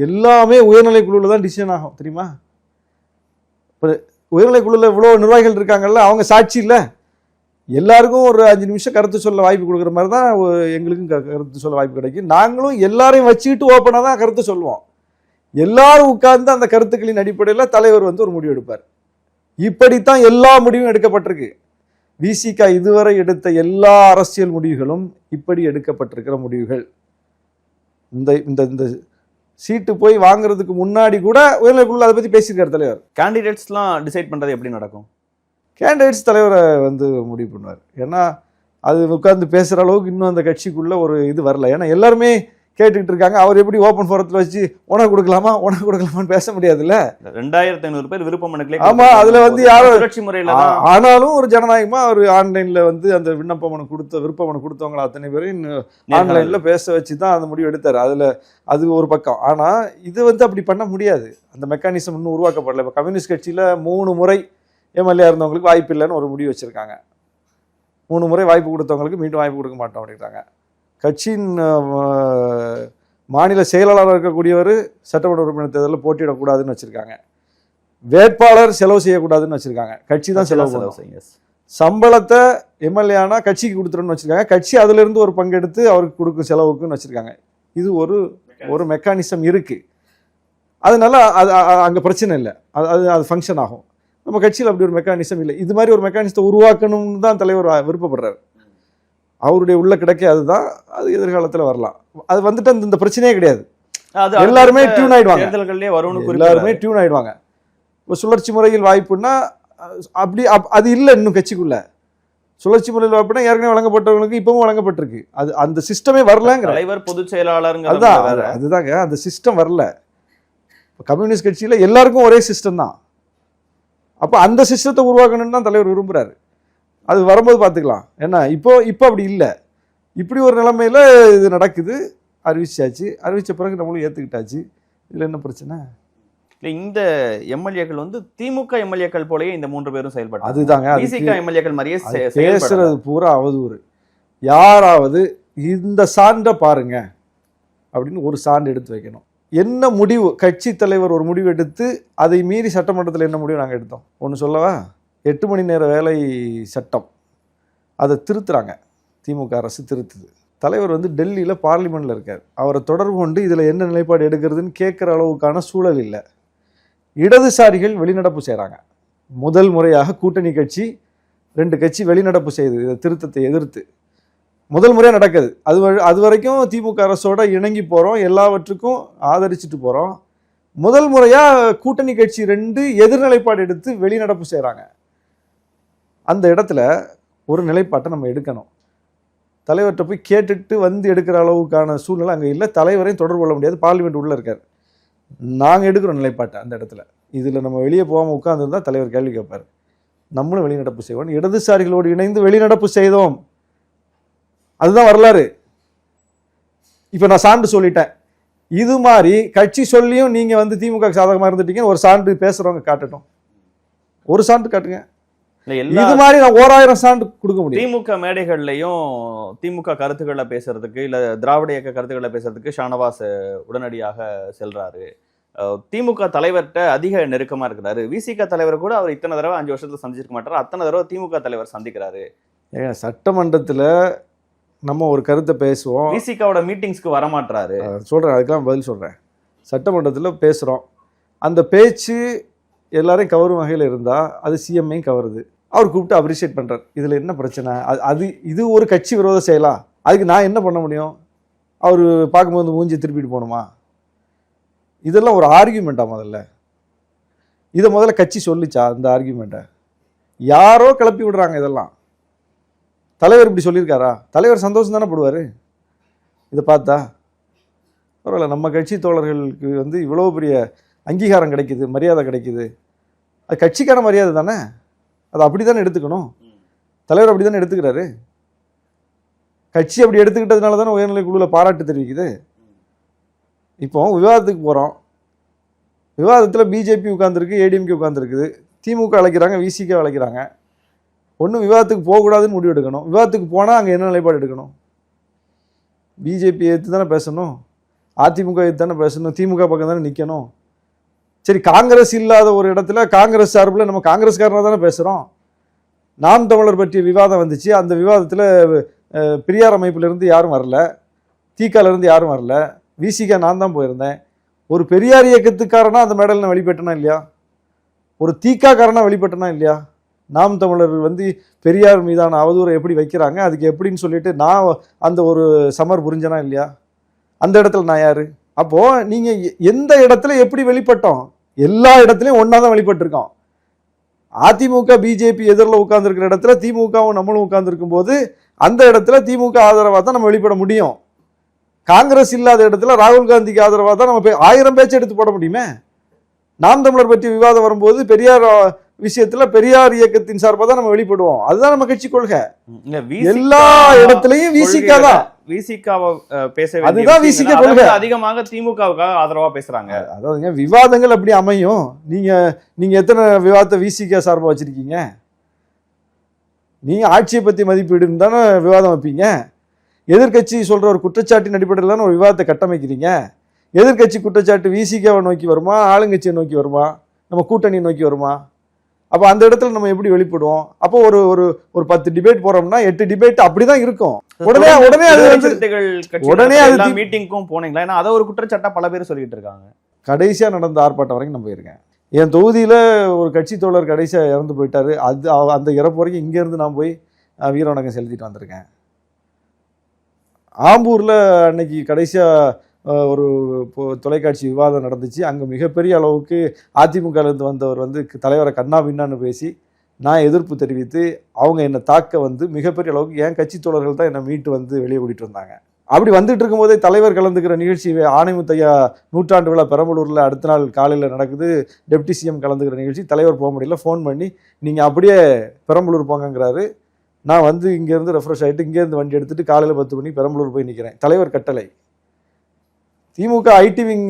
எல்லாமே உயர்நிலை குழுவில் தான் டிசிஷன் ஆகும் தெரியுமா? இப்போ உயர்நிலை குழுவில் இவ்வளோ நிர்வாகிகள் இருக்காங்கல்ல, அவங்க சாட்சி இல்லை. எல்லாருக்கும் ஒரு 5 நிமிஷம் கருத்து சொல்ல வாய்ப்பு கொடுக்குற மாதிரி தான் எங்களுக்கும் கருத்து சொல்ல வாய்ப்பு கிடைக்கும். நாங்களும் எல்லாரையும் வச்சுக்கிட்டு ஓப்பனாக தான் கருத்து சொல்லுவோம். எல்லாரும் உட்கார்ந்து அந்த கருத்துக்களின் அடிப்படையில் தலைவர் வந்து ஒரு முடிவு எடுப்பார். இப்படித்தான் எல்லா முடிவும் எடுக்கப்பட்டிருக்கு. விசிக இதுவரை எடுத்த எல்லா அரசியல் முடிவுகளும் இப்படி எடுக்கப்பட்டிருக்கிற முடிவுகள். இந்த இந்த இந்த சீட்டு போய் வாங்குறதுக்கு முன்னாடி கூட உயர்நிலைக்குள்ள அதை பற்றி பேசியிருக்காரு தலைவர். கேண்டிடேட்ஸ்லாம் டிசைட் பண்ணுறது எப்படி நடக்கும்? கேண்டிடேட்ஸ் தலைவரை வந்து முடிவு பண்ணுவார். ஏன்னா அது உட்கார்ந்து பேசுகிற அளவுக்கு இன்னும் அந்த கட்சிக்குள்ளே ஒரு இது வரல. ஏன்னா எல்லாருமே கேட்டுக்கிட்டு இருக்காங்க. அவர் எப்படி ஓப்பன் ஃபோரத்தில் வச்சு உனக்கு கொடுக்கலாமான்னு பேச முடியாதுல்ல. 2500 பேர் விருப்ப மனுக்களே. ஆமா, அதுல வந்து யாரும் சுழற்சி முறையில் ஆனாலும் ஒரு ஜனநாயகமா அவர் ஆன்லைன்ல வந்து அந்த விண்ணப்ப மனு விருப்ப மனு கொடுத்தவங்க அத்தனை பேரும் ஆன்லைன்ல பேச வச்சு தான் அந்த முடிவு எடுத்தாரு. அதுல அது ஒரு பக்கம். ஆனா இது வந்து அப்படி பண்ண முடியாது. அந்த மெக்கானிசம் இன்னும் உருவாக்கப்படல. இப்போ கம்யூனிஸ்ட் கட்சியில 3 முறை எம்எல்ஏ இருந்தவங்களுக்கு வாய்ப்பு இல்லைன்னு ஒரு முடிவு வச்சிருக்காங்க. 3 முறை வாய்ப்பு கொடுத்தவங்களுக்கு மீண்டும் வாய்ப்பு கொடுக்க மாட்டோம் அப்படின்றாங்க. கட்சியின் மாநில செயலாளராக இருக்கக்கூடியவர் சட்டமன்ற உறுப்பினர் தேர்தலில் போட்டியிடக்கூடாதுன்னு வச்சிருக்காங்க. வேட்பாளர் செலவு செய்யக்கூடாதுன்னு வச்சிருக்காங்க. கட்சி தான் செலவு பண்ணும். சம்பளத்தை எம்எல்ஏ ஆனா கட்சிக்கு கொடுத்துருன்னு வச்சிருக்காங்க. கட்சி அதுல இருந்து ஒரு பங்கெடுத்து அவருக்கு கொடுக்கும் செலவுக்குன்னு வச்சிருக்காங்க. இது ஒரு மெக்கானிசம் இருக்கு. அதனால அது அங்க பிரச்சனை இல்லை. அது ஃபங்க்ஷன் ஆகும். நம்ம கட்சியில் அப்படி ஒரு மெக்கானிசம் இல்லை. இது மாதிரி ஒரு மெக்கானிசத்தை உருவாக்கணும்னு தான் தலைவர் விருப்பப்படுறாரு. அவருடைய உள்ள கிடைக்க அதுதான். அது எதிர்காலத்தில் வரலாம். அது வந்துட்டு இந்த பிரச்சனையே கிடையாது. எல்லாருமே டியூன் ஆயிடுவாங்க. எல்லாருமே டியூன் ஆயிடுவாங்க. இப்போ சுழற்சி முறையில் வாய்ப்புன்னா அப்படி அது இல்லை. இன்னும் கட்சிக்குள்ள சுழற்சி முறையில் வாய்ப்புனா ஏற்கனவே வழங்கப்பட்டவங்களுக்கு இப்பவும் வழங்கப்பட்டிருக்கு. அது அந்த சிஸ்டமே வரலங்கிற தலைவர் பொதுச் செயலாளர். அதுதாங்க அந்த சிஸ்டம் வரல. கம்யூனிஸ்ட் கட்சியில எல்லாருக்கும் ஒரே சிஸ்டம் தான். அப்போ அந்த சிஸ்டத்தை உருவாக்கணும்னு தான் தலைவர் விரும்புறாரு. அது வரும்போது பார்த்துக்கலாம். ஏன்னா இப்போ அப்படி இல்லை. இப்படி ஒரு நிலைமையில இது நடக்குது. அறிவிச்சாச்சு. அறிவிச்ச பிறகு நம்மளும் ஏற்றுக்கிட்டாச்சு. இதில் என்ன பிரச்சனை? இல்லை, இந்த எம்எல்ஏக்கள் வந்து திமுக எம்எல்ஏக்கள் போலயே இந்த 3 பேரும் செயல்பட்டாங்க. அதுதாங்க விசிக எம்எல்ஏக்கள் மாதிரியே பேசுறது பூரா அவதூறு. யாராவது இந்த சான்றை பாருங்க அப்படின்னு ஒரு சான்று எடுத்து வைக்கணும். என்ன முடிவு கட்சி தலைவர் ஒரு முடிவு எடுத்து அதை மீறி சட்டமன்றத்தில் என்ன முடிவு நாங்கள் எடுத்தோம்? ஒன்று சொல்லவா? 8 மணி நேர வேலை சட்டம் அதை திருத்துறாங்க. திமுக அரசு திருத்துது. தலைவர் வந்து டெல்லியில் பார்லிமெண்ட்டில் இருக்கார். அவரை தொடர்பு கொண்டு இதில் என்ன நிலைப்பாடு எடுக்கிறதுன்னு கேட்குற அளவுக்கான சூழல் இல்லை. இடதுசாரிகள் வெளிநடப்பு செய்கிறாங்க. முதல் முறையாக கூட்டணி கட்சி 2 கட்சி வெளிநடப்பு செய்யுது. இந்த திருத்தத்தை எதிர்த்து முதல் முறையாக நடக்குது. அது வரைக்கும் திமுக அரசோட இணங்கி போகிறோம், எல்லாவற்றுக்கும் ஆதரிச்சுட்டு போகிறோம். முதல் முறையாக கூட்டணி கட்சி 2 எதிர்நிலைப்பாடு எடுத்து வெளிநடப்பு செய்கிறாங்க. அந்த இடத்துல ஒரு நிலைப்பாட்டை நம்ம எடுக்கணும். தலைவர்கிட்ட போய் கேட்டுட்டு வந்து எடுக்கிற அளவுக்கான சூழ்நிலை அங்கே இல்லை. தலைவரையும் தொடர்பு கொள்ள முடியாது. பார்லிமெண்ட் உள்ளே இருக்கார். நாங்கள் எடுக்கிறோம் நிலைப்பாட்டை அந்த இடத்துல. இதில் நம்ம வெளியே போகாமல் உட்கார்ந்துருந்தா தலைவர் கேள்வி கேட்பார். நம்மளும் வெளிநடப்பு செய்வோம். இடதுசாரிகளோடு இணைந்து வெளிநடப்பு செய்தோம். அதுதான் வரலாறு. இப்போ நான் சான்று சொல்லிட்டேன். இது மாதிரி கட்சி சொல்லியும் நீங்கள் வந்து திமுக சாதகமாக இருந்துட்டீங்கன்னு ஒரு சான்று பேசுகிறவங்க காட்டட்டும். ஒரு சான்று காட்டுங்க. இது மாதிரி நான் 1000 சான்று கொடுக்க முடியும். திமுக மேடைகள்லையும் திமுக கருத்துக்களை பேசுறதுக்கு இல்ல திராவிட இயக்க கருத்துக்களை பேசுறதுக்கு ஷானவாஸ் உடனடியாக செல்றாரு. திமுக தலைவர்கிட்ட அதிக நெருக்கமா இருக்கிறாரு. விசிக தலைவர் கூட அவர் இத்தனை தடவை 5 வருஷத்துல சந்திச்சிருக்க மாட்டாரு. அத்தனை தடவை திமுக தலைவர் சந்திக்கிறாரு. சட்டமன்றத்தில் நம்ம ஒரு கருத்தை பேசுவோம். விசிகாவோட மீட்டிங்ஸ்க்கு வரமாட்டாரு. சொல்றேன், அதுக்கெல்லாம் பதில் சொல்றேன். சட்டமன்றத்தில் பேசுறோம். அந்த பேச்சு எல்லாரையும் கவரும் வகையில் இருந்தால் அது சிஎம்ஐயும் கவருது. அவர் கூப்பிட்டு அப்ரிஷியேட் பண்ணுறார். இதில் என்ன பிரச்சனை? இது ஒரு கட்சி விரோத செயலா? அதுக்கு நான் என்ன பண்ண முடியும்? அவர் பார்க்கும்போது மூஞ்சி திருப்பிட்டு போகணுமா? இதெல்லாம் ஒரு ஆர்கியூமெண்ட்டா? முதல்ல கட்சி சொல்லிச்சா இந்த ஆர்கியூமெண்ட்டை? யாரோ கிளப்பி விடுறாங்க. இதெல்லாம் தலைவர் இப்படி சொல்லியிருக்காரா? தலைவர் சந்தோஷம் தானே படுவார் இதை பார்த்தா. பரவாயில்ல, நம்ம கட்சி தோழர்களுக்கு வந்து இவ்வளோ பெரிய அங்கீகாரம் கிடைக்குது, மரியாதை கிடைக்குது. அது கட்சிக்கான மரியாதை தானே. அது அப்படி தானே எடுத்துக்கணும். தலைவர் அப்படி தானே எடுத்துக்கிறாரு. கட்சி அப்படி எடுத்துக்கிட்டதுனால தானே உயர்நிலை குழுவில் பாராட்டு தெரிவிக்குது. இப்போ விவாதத்துக்கு போகிறோம். விவாதத்தில் பிஜேபி உட்காந்துருக்கு, ஏடிஎம்கே உட்காந்துருக்குது, திமுக அழைக்கிறாங்க, விசிக அழைக்கிறாங்க. ஒன்றும் விவாதத்துக்கு போகக்கூடாதுன்னு முடிவு எடுக்கணும். விவாதத்துக்கு போனால் அங்கே என்ன நிலைப்பாடு எடுக்கணும்? பிஜேபி ஏற்று தானே பேசணும். அதிமுக தானே பேசணும், திமுக பக்கம் தானே நிற்கணும். சரி, காங்கிரஸ் இல்லாத ஒரு இடத்துல காங்கிரஸ் சார்பில் நம்ம காங்கிரஸ்காரனாக தானே பேசுகிறோம். நாம் தமிழர் பற்றிய விவாதம் வந்துச்சு. அந்த விவாதத்தில் பெரியார் அமைப்பிலிருந்து யாரும் வரல, தீக்காலிருந்து யாரும் வரல, விசிகா நான் தான் போயிருந்தேன். ஒரு பெரியார் இயக்கத்துக்காரனா அந்த மேடல் நான் வெளிப்பட்டனா இல்லையா, ஒரு தீக்காக்காரனா வெளிப்பட்டனா இல்லையா. நாம் தமிழர் வந்து பெரியார் மீதான அவதூறை எப்படி வைக்கிறாங்க, அதுக்கு எப்படின்னு சொல்லிட்டு நான் அந்த ஒரு சமர் புரிஞ்சனா இல்லையா. அந்த இடத்துல நான் யாரு? அப்போ நீங்க எந்த இடத்துல எப்படி வெளிப்பட்டோம்? எல்லா இடத்துலையும் ஒன்னா தான் வெளிப்பட்டிருக்கோம். அதிமுக பிஜேபி எதிரில் உட்கார்ந்துருக்கிற இடத்துல திமுகவும் நம்மளும் உட்கார்ந்துருக்கும் போது அந்த இடத்துல திமுக ஆதரவாக தான் நம்ம வெளிப்பட முடியும். காங்கிரஸ் இல்லாத இடத்துல ராகுல் காந்திக்கு ஆதரவாக தான் நம்ம 1000 பேச்சு எடுத்து போட முடியுமே. நாம் தமிழர் பற்றி விவாதம் வரும்போது பெரியார் விஷயத்துல பெரியார் இயக்கத்தின் சார்பாக தான் நம்ம வெளிப்படுவோம். அதுதான் நம்ம கட்சி கொள்கை. எல்லா இடத்துலயும் விசிகா தான், விசிகாவை பேச அதுதான் விசிகா கொள்கை. அதிகமாக திமுகவுக்காக ஆதரவா பேசுறாங்க. அதாவது விவாதங்கள் அப்படி அமையும். நீங்க எத்தனை விவாதத்தை விசிகா சார்பா வச்சிருக்கீங்க? நீங்க ஆட்சியை பத்தி மதிப்பீடுன்னு தானே விவாதம் வைப்பீங்க. எதிர்கட்சி சொல்ற ஒரு குற்றச்சாட்டின் அடிப்படையில் தானே ஒரு விவாதத்தை கட்டமைக்கிறீங்க. எதிர்கட்சி குற்றச்சாட்டு விசிகாவை நோக்கி வருமா, ஆளுங்கட்சியை நோக்கி வருமா, நம்ம கூட்டணியை நோக்கி வருமா? அப்போ அந்த இடத்துல நம்ம எப்படி வெளிப்படுவோம்? அப்போ ஒரு ஒரு 10 டிபேட் போறோம்னா 8 டிபேட் அப்படிதான் இருக்கும். உடனே அது மீட்டிங்க்கும் போனீங்களா? ஏன்னா அதை ஒரு குற்றச்சாட்டா பல பேர் சொல்லிட்டு இருக்காங்க. கடைசியா நடந்த ஆர்ப்பாட்டம் வரைக்கும் நான் போயிருக்கேன். என் தொகுதியில ஒரு கட்சி தோழர் கடைசியா இறந்து போயிட்டாரு. அந்த இறப்பு வரைக்கும் இங்க இருந்து நான் போய் வீர வணக்கம் செலுத்திட்டு வந்திருக்கேன். ஆம்பூர்ல அன்னைக்கு கடைசியா ஒரு தொலைக்காட்சி விவாதம் நடந்துச்சு. அங்கே மிகப்பெரிய அளவுக்கு அதிமுகலேருந்து வந்தவர் வந்து தலைவரை கண்ணா பின்னான்னு பேசி நான் எதிர்ப்பு தெரிவித்து அவங்க என்னை தாக்க வந்து மிகப்பெரிய அளவுக்கு என் கட்சி தோழர்கள் தான் என்னை மீட்டு வந்து வெளியே கூட்டிட்டு வந்தாங்க. அப்படி வந்துட்டு இருக்கும்போதே தலைவர் கலந்துக்கிற நிகழ்ச்சி ஆணைமுத்தையா நூற்றாண்டு விழா பெரம்பலூரில் அடுத்த நாள் காலையில் நடக்குது. டெப்டி சிஎம் கலந்துக்கிற நிகழ்ச்சி. தலைவர் போக முடியல, ஃபோன் பண்ணி நீங்கள் அப்படியே பெரம்பலூர் போங்கங்கிறாரு. நான் வந்து இங்கேருந்து ரெஃப்ரெஷ் ஆகிட்டு இங்கேருந்து வண்டி எடுத்துகிட்டு காலையில் 10 மணிக்கு பெரம்பலூர் போய் நிற்கிறேன். தலைவர் கட்டளை. திமுக ஐடி விங்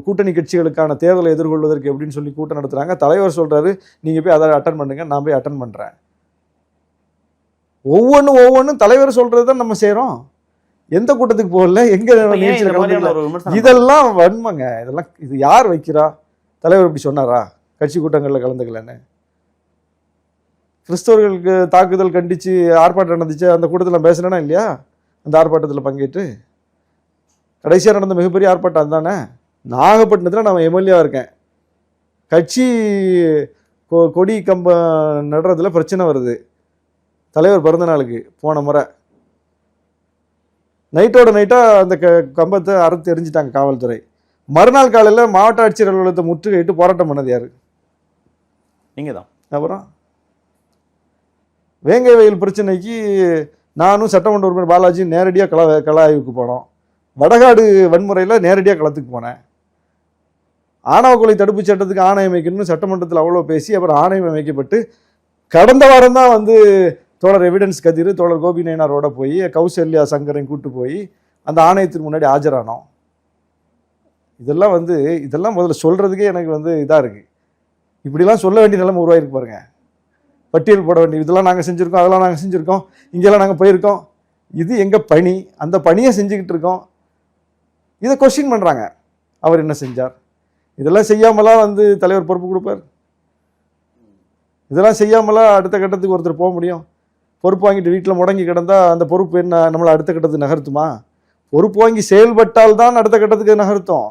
கூட்டணி கட்சிகளுக்கான தேர்தலை எதிர்கொள்வதற்கு எப்படின்னு சொல்லி கூட்டம் நடத்துறாங்க. தலைவர் சொல்றாரு நீங்க போய் அதை அட்டன் பண்ணுங்க, நான் போய் அட்டன் பண்றேன். ஒவ்வொன்றும் தலைவர் சொல்றதுதான் நம்ம செய்யறோம். எந்த கூட்டத்துக்கு போகல, எங்க இதெல்லாம் வன்மங்க. இதெல்லாம் இது யார் வைக்கிறா? தலைவர் இப்படி சொன்னாரா கட்சி கூட்டங்களில் கலந்துக்கலன்னு? கிறிஸ்தவர்களுக்கு தாக்குதல் கண்டிச்சு ஆர்ப்பாட்டம் நடந்துச்சு, அந்த கூட்டத்தில் பேசுறேன்னா இல்லையா? அந்த ஆர்ப்பாட்டத்தில் பங்கேற்று கடைசியாக நடந்த மிகப்பெரிய ஆர்ப்பாட்டம் தானே. நாகப்பட்டினத்தில் நான் எம்எல்ஏவாக இருக்கேன். கட்சி கொடி கம்பம் நடுறதுல பிரச்சனை வருது. தலைவர் பிறந்த நாளுக்கு போன முறை நைட்டோட நைட்டாக அந்த கம்பத்தை அறுத்து எரிஞ்சிட்டாங்க காவல்துறை. மறுநாள் காலையில் மாவட்ட ஆட்சியர் அலுவலகத்தை முற்றுகையிட்டு போராட்டம் பண்ணது யாரு? நீங்கள் தான். அப்புறம் வேங்கை வயல் பிரச்சனைக்கு நானும் சட்டமன்ற உறுப்பினர் பாலாஜி நேரடியாக கள ஆய்வுக்கு போனோம். வடகாடு வன்முறையில் நேரடியாக களத்துக்கு போனேன். ஆணவ கொலை தடுப்பு சட்டத்துக்கு ஆணையம் அமைக்கணும்னு சட்டமன்றத்தில் அவ்வளோ பேசி அப்புறம் ஆணையம் அமைக்கப்பட்டு கடந்த வாரம் தான் வந்து தோழர் எவிடன்ஸ் கதிர் தோழர் கோபி நயனாரோட போய் கௌசல்யா சங்கரையும் கூட்டு போய் அந்த ஆணையத்துக்கு முன்னாடி ஆஜரானோம். இதெல்லாம் முதல்ல சொல்கிறதுக்கே எனக்கு வந்து இதாக இருக்குது. இப்படிலாம் சொல்ல வேண்டிய நிலைமை உருவாயிருக்கு பாருங்க. பட்டியல் போட வேண்டிய இதெல்லாம் நாங்கள் செஞ்சுருக்கோம், அதெல்லாம் நாங்கள் செஞ்சுருக்கோம், இங்கெல்லாம் நாங்கள் போயிருக்கோம், இது எங்கள் பணி, அந்த பணியை செஞ்சுக்கிட்டு இருக்கோம். இதை கொஸ்டின் பண்ணுறாங்க. அவர் என்ன செஞ்சார்? இதெல்லாம் செய்யாமலாம் வந்து தலைவர் பொறுப்பு கொடுப்பார்? இதெல்லாம் செய்யாமலாம் அடுத்த கட்டத்துக்கு ஒருத்தர் போக முடியும்? பொறுப்பு வாங்கிட்டு வீட்டில் முடங்கி கிடந்தா அந்த பொறுப்பு என்ன நம்மளை அடுத்த கட்டத்துக்கு நகர்த்துமா? பொறுப்பு வாங்கி செயல்பட்டால் தான் அடுத்த கட்டத்துக்கு நகர்த்தும்.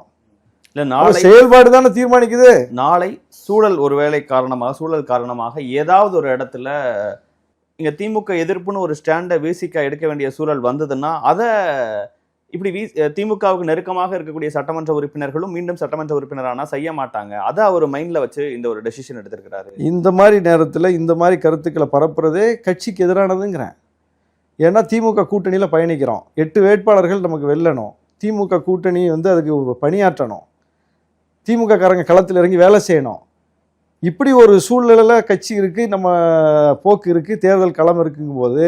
இல்லை, நாளை செயல்பாடு தானே தீர்மானிக்குது. நாளை சூழல் சூழல் காரணமாக ஏதாவது ஒரு இடத்துல இங்க திமுக எதிர்ப்புன்னு ஒரு ஸ்டாண்டை விசிகா எடுக்க வேண்டிய சூழல் வந்ததுன்னா அதை இப்படி திமுகவுக்கு நெருக்கமாக இருக்கக்கூடிய சட்டமன்ற உறுப்பினர்களும் மீண்டும் சட்டமன்ற உறுப்பினரானா செய்ய மாட்டாங்க. அதை அவர் மைண்ட்ல வச்சு இந்த ஒரு டெசிஷன் எடுத்திருக்கிறாரு. இந்த மாதிரி நேரத்தில் இந்த மாதிரி கருத்துக்களை பரப்புறதே கட்சிக்கு எதிரானதுங்கிறேன். ஏன்னா திமுக கூட்டணியில் பயணிக்கிறோம். 8 வேட்பாளர்கள் நமக்கு வெல்லணும். திமுக கூட்டணி வந்து அதுக்கு பணியாற்றணும். திமுக காரங்க களத்தில் இறங்கி வேலை செய்யணும். இப்படி ஒரு சூழ்நிலையில் கட்சி இருக்குது, நம்ம போக்கு இருக்குது, தேர்தல் களம் இருக்குங்கும்போது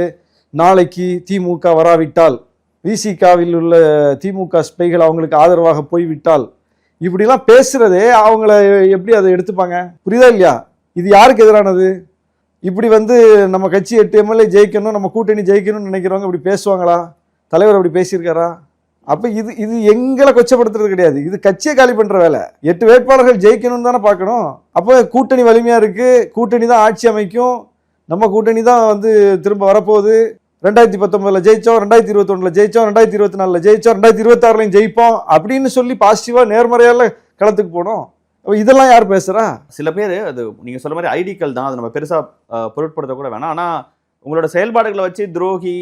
நாளைக்கு திமுக வராவிட்டால், விசிகாவில் உள்ள திமுக ஸ்பைகள் அவங்களுக்கு ஆதரவாக போய்விட்டால், இப்படிலாம் பேசுறதே அவங்கள எப்படி அதை எடுத்துப்பாங்க? புரியுதா இல்லையா? இது யாருக்கு எதிரானது? இப்படி வந்து நம்ம கட்சி 8 எம்எல்ஏ ஜெயிக்கணும், நம்ம கூட்டணி ஜெயிக்கணும்னு நினைக்கிறவங்க இப்படி பேசுவாங்களா? தலைவர் அப்படி பேசியிருக்காரா? அப்ப இது இது எங்களை கொச்சப்படுத்துறது கிடையாது, இது கட்சியை காலி பண்ற வேலை. 8 வேட்பாளர்கள் ஜெயிக்கணும்னு தானே பார்க்கணும். அப்போ கூட்டணி வலிமையா இருக்கு, கூட்டணி தான் ஆட்சி அமைக்கும், நம்ம கூட்டணி தான் வந்து திரும்ப வரப்போகுது. 2019 ஜெயிச்சோம், 2021 ஜெயிச்சோம், 2024 ஜெயிச்சோம், 2026 ஜெயிப்போம் அப்படின்னு சொல்லி பாசிட்டிவா நேர்மறையால களத்துக்கு போனோம். இதெல்லாம் யார் பேசுறா? சில பேர் அது நீங்க சொல்ற மாதிரி ஐடிக்கல் தான், அது நம்ம பெருசா பொருட்படுத்த கூட வேணாம். ஆனா உங்களோட செயல்பாடுகளை வச்சு துரோகி,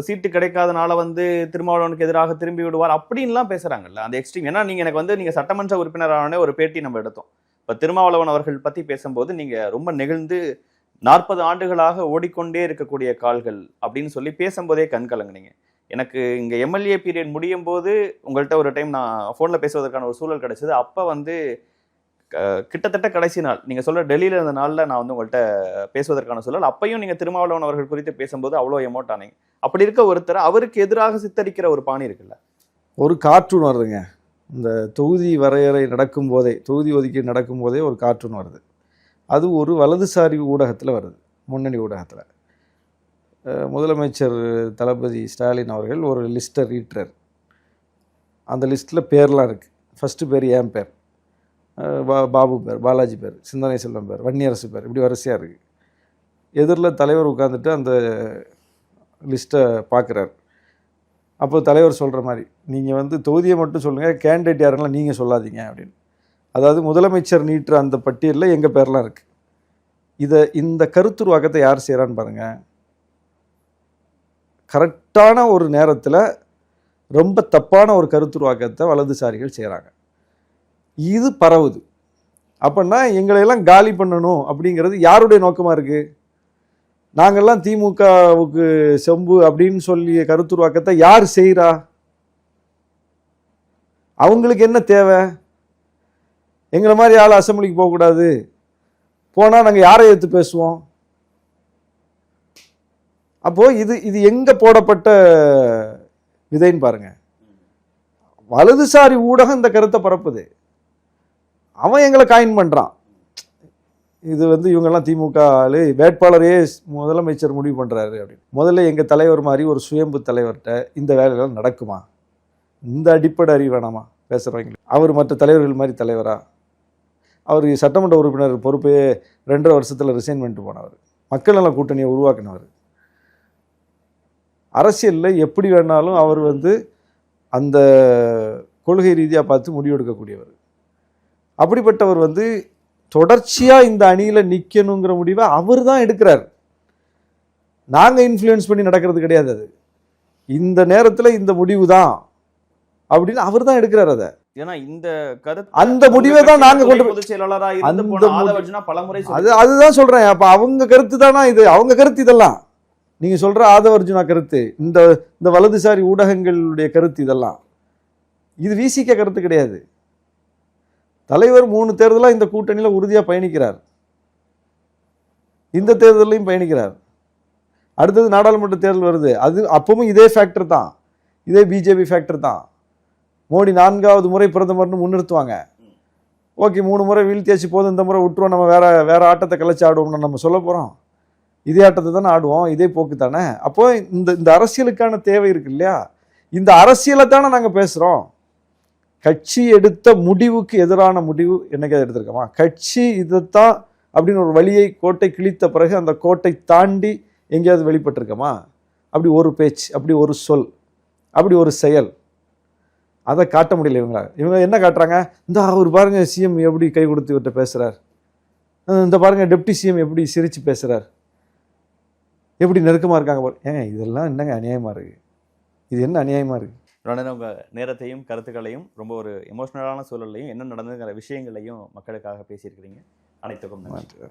சீட்டு கிடைக்காதனால வந்து திருமாவளவனுக்கு எதிராக திரும்பி விடுவார் அப்படின்லாம் பேசுறாங்கல்ல, அந்த எக்ஸ்ட்ரீம். ஏன்னா நீங்க சட்டமன்ற உறுப்பினரான ஒரு பேட்டி நம்ம எடுத்தோம். இப்ப திருமாவளவன் அவர்கள் பத்தி பேசும்போது நீங்க ரொம்ப நெகிழ்ந்து 40 ஆண்டுகளாக ஓடிக்கொண்டே இருக்கக்கூடிய கால்கள் அப்படின்னு சொல்லி பேசும்போதே கண் கலங்குனீங்க. எனக்கு இங்க எம்எல்ஏ பீரியட் முடியும் போது உங்கள்கிட்ட ஒரு டைம் நான் போன்ல பேசுவதற்கான ஒரு சூழல் கிடைச்சது. அப்ப வந்து கிட்டத்தட்ட கடைசி நாள் நீங்க சொல்ற டெல்லியில இருந்த நாள்ல நான் வந்து உங்கள்கிட்ட பேசுவதற்கான சூழல். அப்பையும் நீங்க திருமாவளவன் அவர்கள் குறித்து பேசும்போது அவ்வளோ எமோட் ஆனீங்க. அப்படி இருக்க ஒருத்தர் அவருக்கு எதிராக சித்தரிக்கிற ஒரு பாணி இருக்குல்ல. ஒரு கார்ட்டூன் வருதுங்க, இந்த தொகுதி வரையறை நடக்கும் போதே, தொகுதி ஒதுக்கீடு நடக்கும் போதே ஒரு கார்ட்டூன் வருது. அது ஒரு வலதுசாரி ஊடகத்தில் வருது, முன்னணி ஊடகத்தில். முதலமைச்சர் தளபதி ஸ்டாலின் அவர்கள் ஒரு லிஸ்ட்டை ரீட்றார். அந்த லிஸ்ட்டில் பேர்லாம் இருக்குது. ஃபஸ்ட்டு பேர் என் பேர், பாபு பேர், பாலாஜி பேர், சிந்தனை செல்வம் பேர், வன்னியரசு பேர், இப்படி வரிசையாக இருக்குது. எதிரில் தலைவர் உட்காந்துட்டு அந்த லிஸ்ட்டை பார்க்குறார். அப்போ தலைவர் சொல்கிற மாதிரி, நீங்கள் வந்து தொகுதியை மட்டும் சொல்லுங்கள், கேண்டிடேட் யாருன்னா நீங்கள் சொல்லாதீங்க அப்படின்னு. அதாவது முதலமைச்சர் நீட்டுற அந்த பட்டியலில் எங்கள் பேர்லாம் இருக்குது. இந்த கருத்துருவாக்கத்தை யார் செய்கிறான்னு பாருங்கள். கரெக்டான ஒரு நேரத்தில் ரொம்ப தப்பான ஒரு கருத்துருவாக்கத்தை வலதுசாரிகள் செய்கிறாங்க. இது பரவுது. அப்படின்னா எங்களையெல்லாம் காலி பண்ணணும் அப்படிங்கிறது யாருடைய நோக்கமாக இருக்குது? நாங்கள்லாம் திமுகவுக்கு செம்பு அப்படின்னு சொல்லி கருத்துருவாக்கத்தை யார் செய்கிறா? அவங்களுக்கு என்ன தேவை? எங்களை மாதிரி ஆள் அசம்பிளிக்கு போகக்கூடாது, போனால் நாங்கள் யாரை எடுத்து பேசுவோம்? அப்போ இது எங்க போடப்பட்ட விதைன்னு பாருங்க. வலதுசாரி ஊடகம் இந்த கருத்தை பரப்புது, அவன் எங்களை காயின் பண்றான். இது வந்து இவங்கெல்லாம் திமுக ஆளு, வேட்பாளரே முதலமைச்சர் முடிவு பண்றாரு அப்படின்னு. முதல்ல எங்க தலைவர் மாதிரி ஒரு சுயம்பு தலைவர்கிட்ட இந்த வேலைகள் நடக்குமா? இந்த அடிப்படை அறிவு வேணாமா பேசுறவங்க? அவர் மற்ற தலைவர்கள் மாதிரி தலைவரா? அவர் சட்டமன்ற உறுப்பினர் பொறுப்பே 2.5 வருஷத்தில் ரிசைன் பண்ணிட்டு போனவர், மக்கள் நல கூட்டணியை உருவாக்கினவர். அரசியலில் எப்படி வேணாலும் அவர் வந்து அந்த கொள்கை ரீதியாக பார்த்து முடிவெடுக்கக்கூடியவர். அப்படிப்பட்டவர் வந்து தொடர்ச்சியாக இந்த அணியில் நிற்கணுங்கிற முடிவை அவர் தான் எடுக்கிறார். நாங்கள் இன்ஃப்ளூயன்ஸ் பண்ணி நடக்கிறது கிடையாது. அது இந்த நேரத்தில் இந்த முடிவு தான் அப்படின்னு அவர் தான் எடுக்கிறார். அதை ஏன்னா இந்த கருத்து, அந்த முடிவை தான் நாங்க கொண்டு பொதுச் செயலாளரா இருந்து போன ஆதவர்ஜுனா பலமுறை அதுதான் சொல்றேன். அப்ப அவங்க கருத்து தானா இது? அவங்க கருத்து இதெல்லாம் நீங்க சொல்ற ஆதவர்ஜுனா கருத்து, இந்த வலதுசாரி ஊடகங்களுடைய கருத்து, இதெல்லாம் இது விசிக கருத்து கிடையாது. தலைவர் 3 தேர்தலா இந்த கூட்டணியில உறுதியா பயணிக்கிறார், இந்த தேர்தலையும் பயணிக்கிறார். அடுத்தது நாடாளுமன்ற தேர்தல் வருது, அது அப்பவும் இதே ஃபேக்டர் தான், இதே பிஜேபி ஃபேக்டர் தான். மோடி 4வது முறை பிரதமர்னு முன்னிறுத்துவாங்க. ஓகே, 3 முறை வீழ்த்தியாச்சு போதும், இந்த முறை விட்டுருவோம், நம்ம வேற ஆட்டத்தை கலைச்சு ஆடுவோம்னு நம்ம சொல்ல போகிறோம். இதே ஆட்டத்தை தானே ஆடுவோம், இதே போக்கு தானே. அப்போ இந்த அரசியலுக்கான தேவை இருக்கு இல்லையா? இந்த அரசியலை தானே நாங்கள் பேசுகிறோம். கட்சி எடுத்த முடிவுக்கு எதிரான முடிவு என்னைக்காவது எடுத்திருக்கோமா? கட்சி இதைத்தான் அப்படின்னு ஒரு வழியை, கோட்டை கிழித்த பிறகு அந்த கோட்டை தாண்டி எங்கேயாவது வெளிப்பட்டிருக்கோமா? அப்படி ஒரு பேச்சு, அப்படி ஒரு சொல், அப்படி ஒரு செயல், அதை காட்ட முடியல. இவங்க என்ன காட்டுறாங்க? இந்த அவர் பாருங்க சிஎம் எப்படி கை கொடுத்து இவர்கிட்ட பேசுறார், இந்த பாருங்க டெப்டி சிஎம் எப்படி சிரிச்சு பேசுறார், எப்படி நெருக்கமா இருக்காங்க. ஏங்க இதெல்லாம் என்னங்க அநியாயமா இருக்கு? இது என்ன அநியாயமா இருக்கு? உங்க நேரத்தையும் கருத்துக்களையும் ரொம்ப ஒரு எமோஷனலான சூழலையும் என்ன நடந்துங்கிற விஷயங்களையும் மக்களுக்காக பேசியிருக்கிறீங்க. அனைத்துக்கும் நன்றி.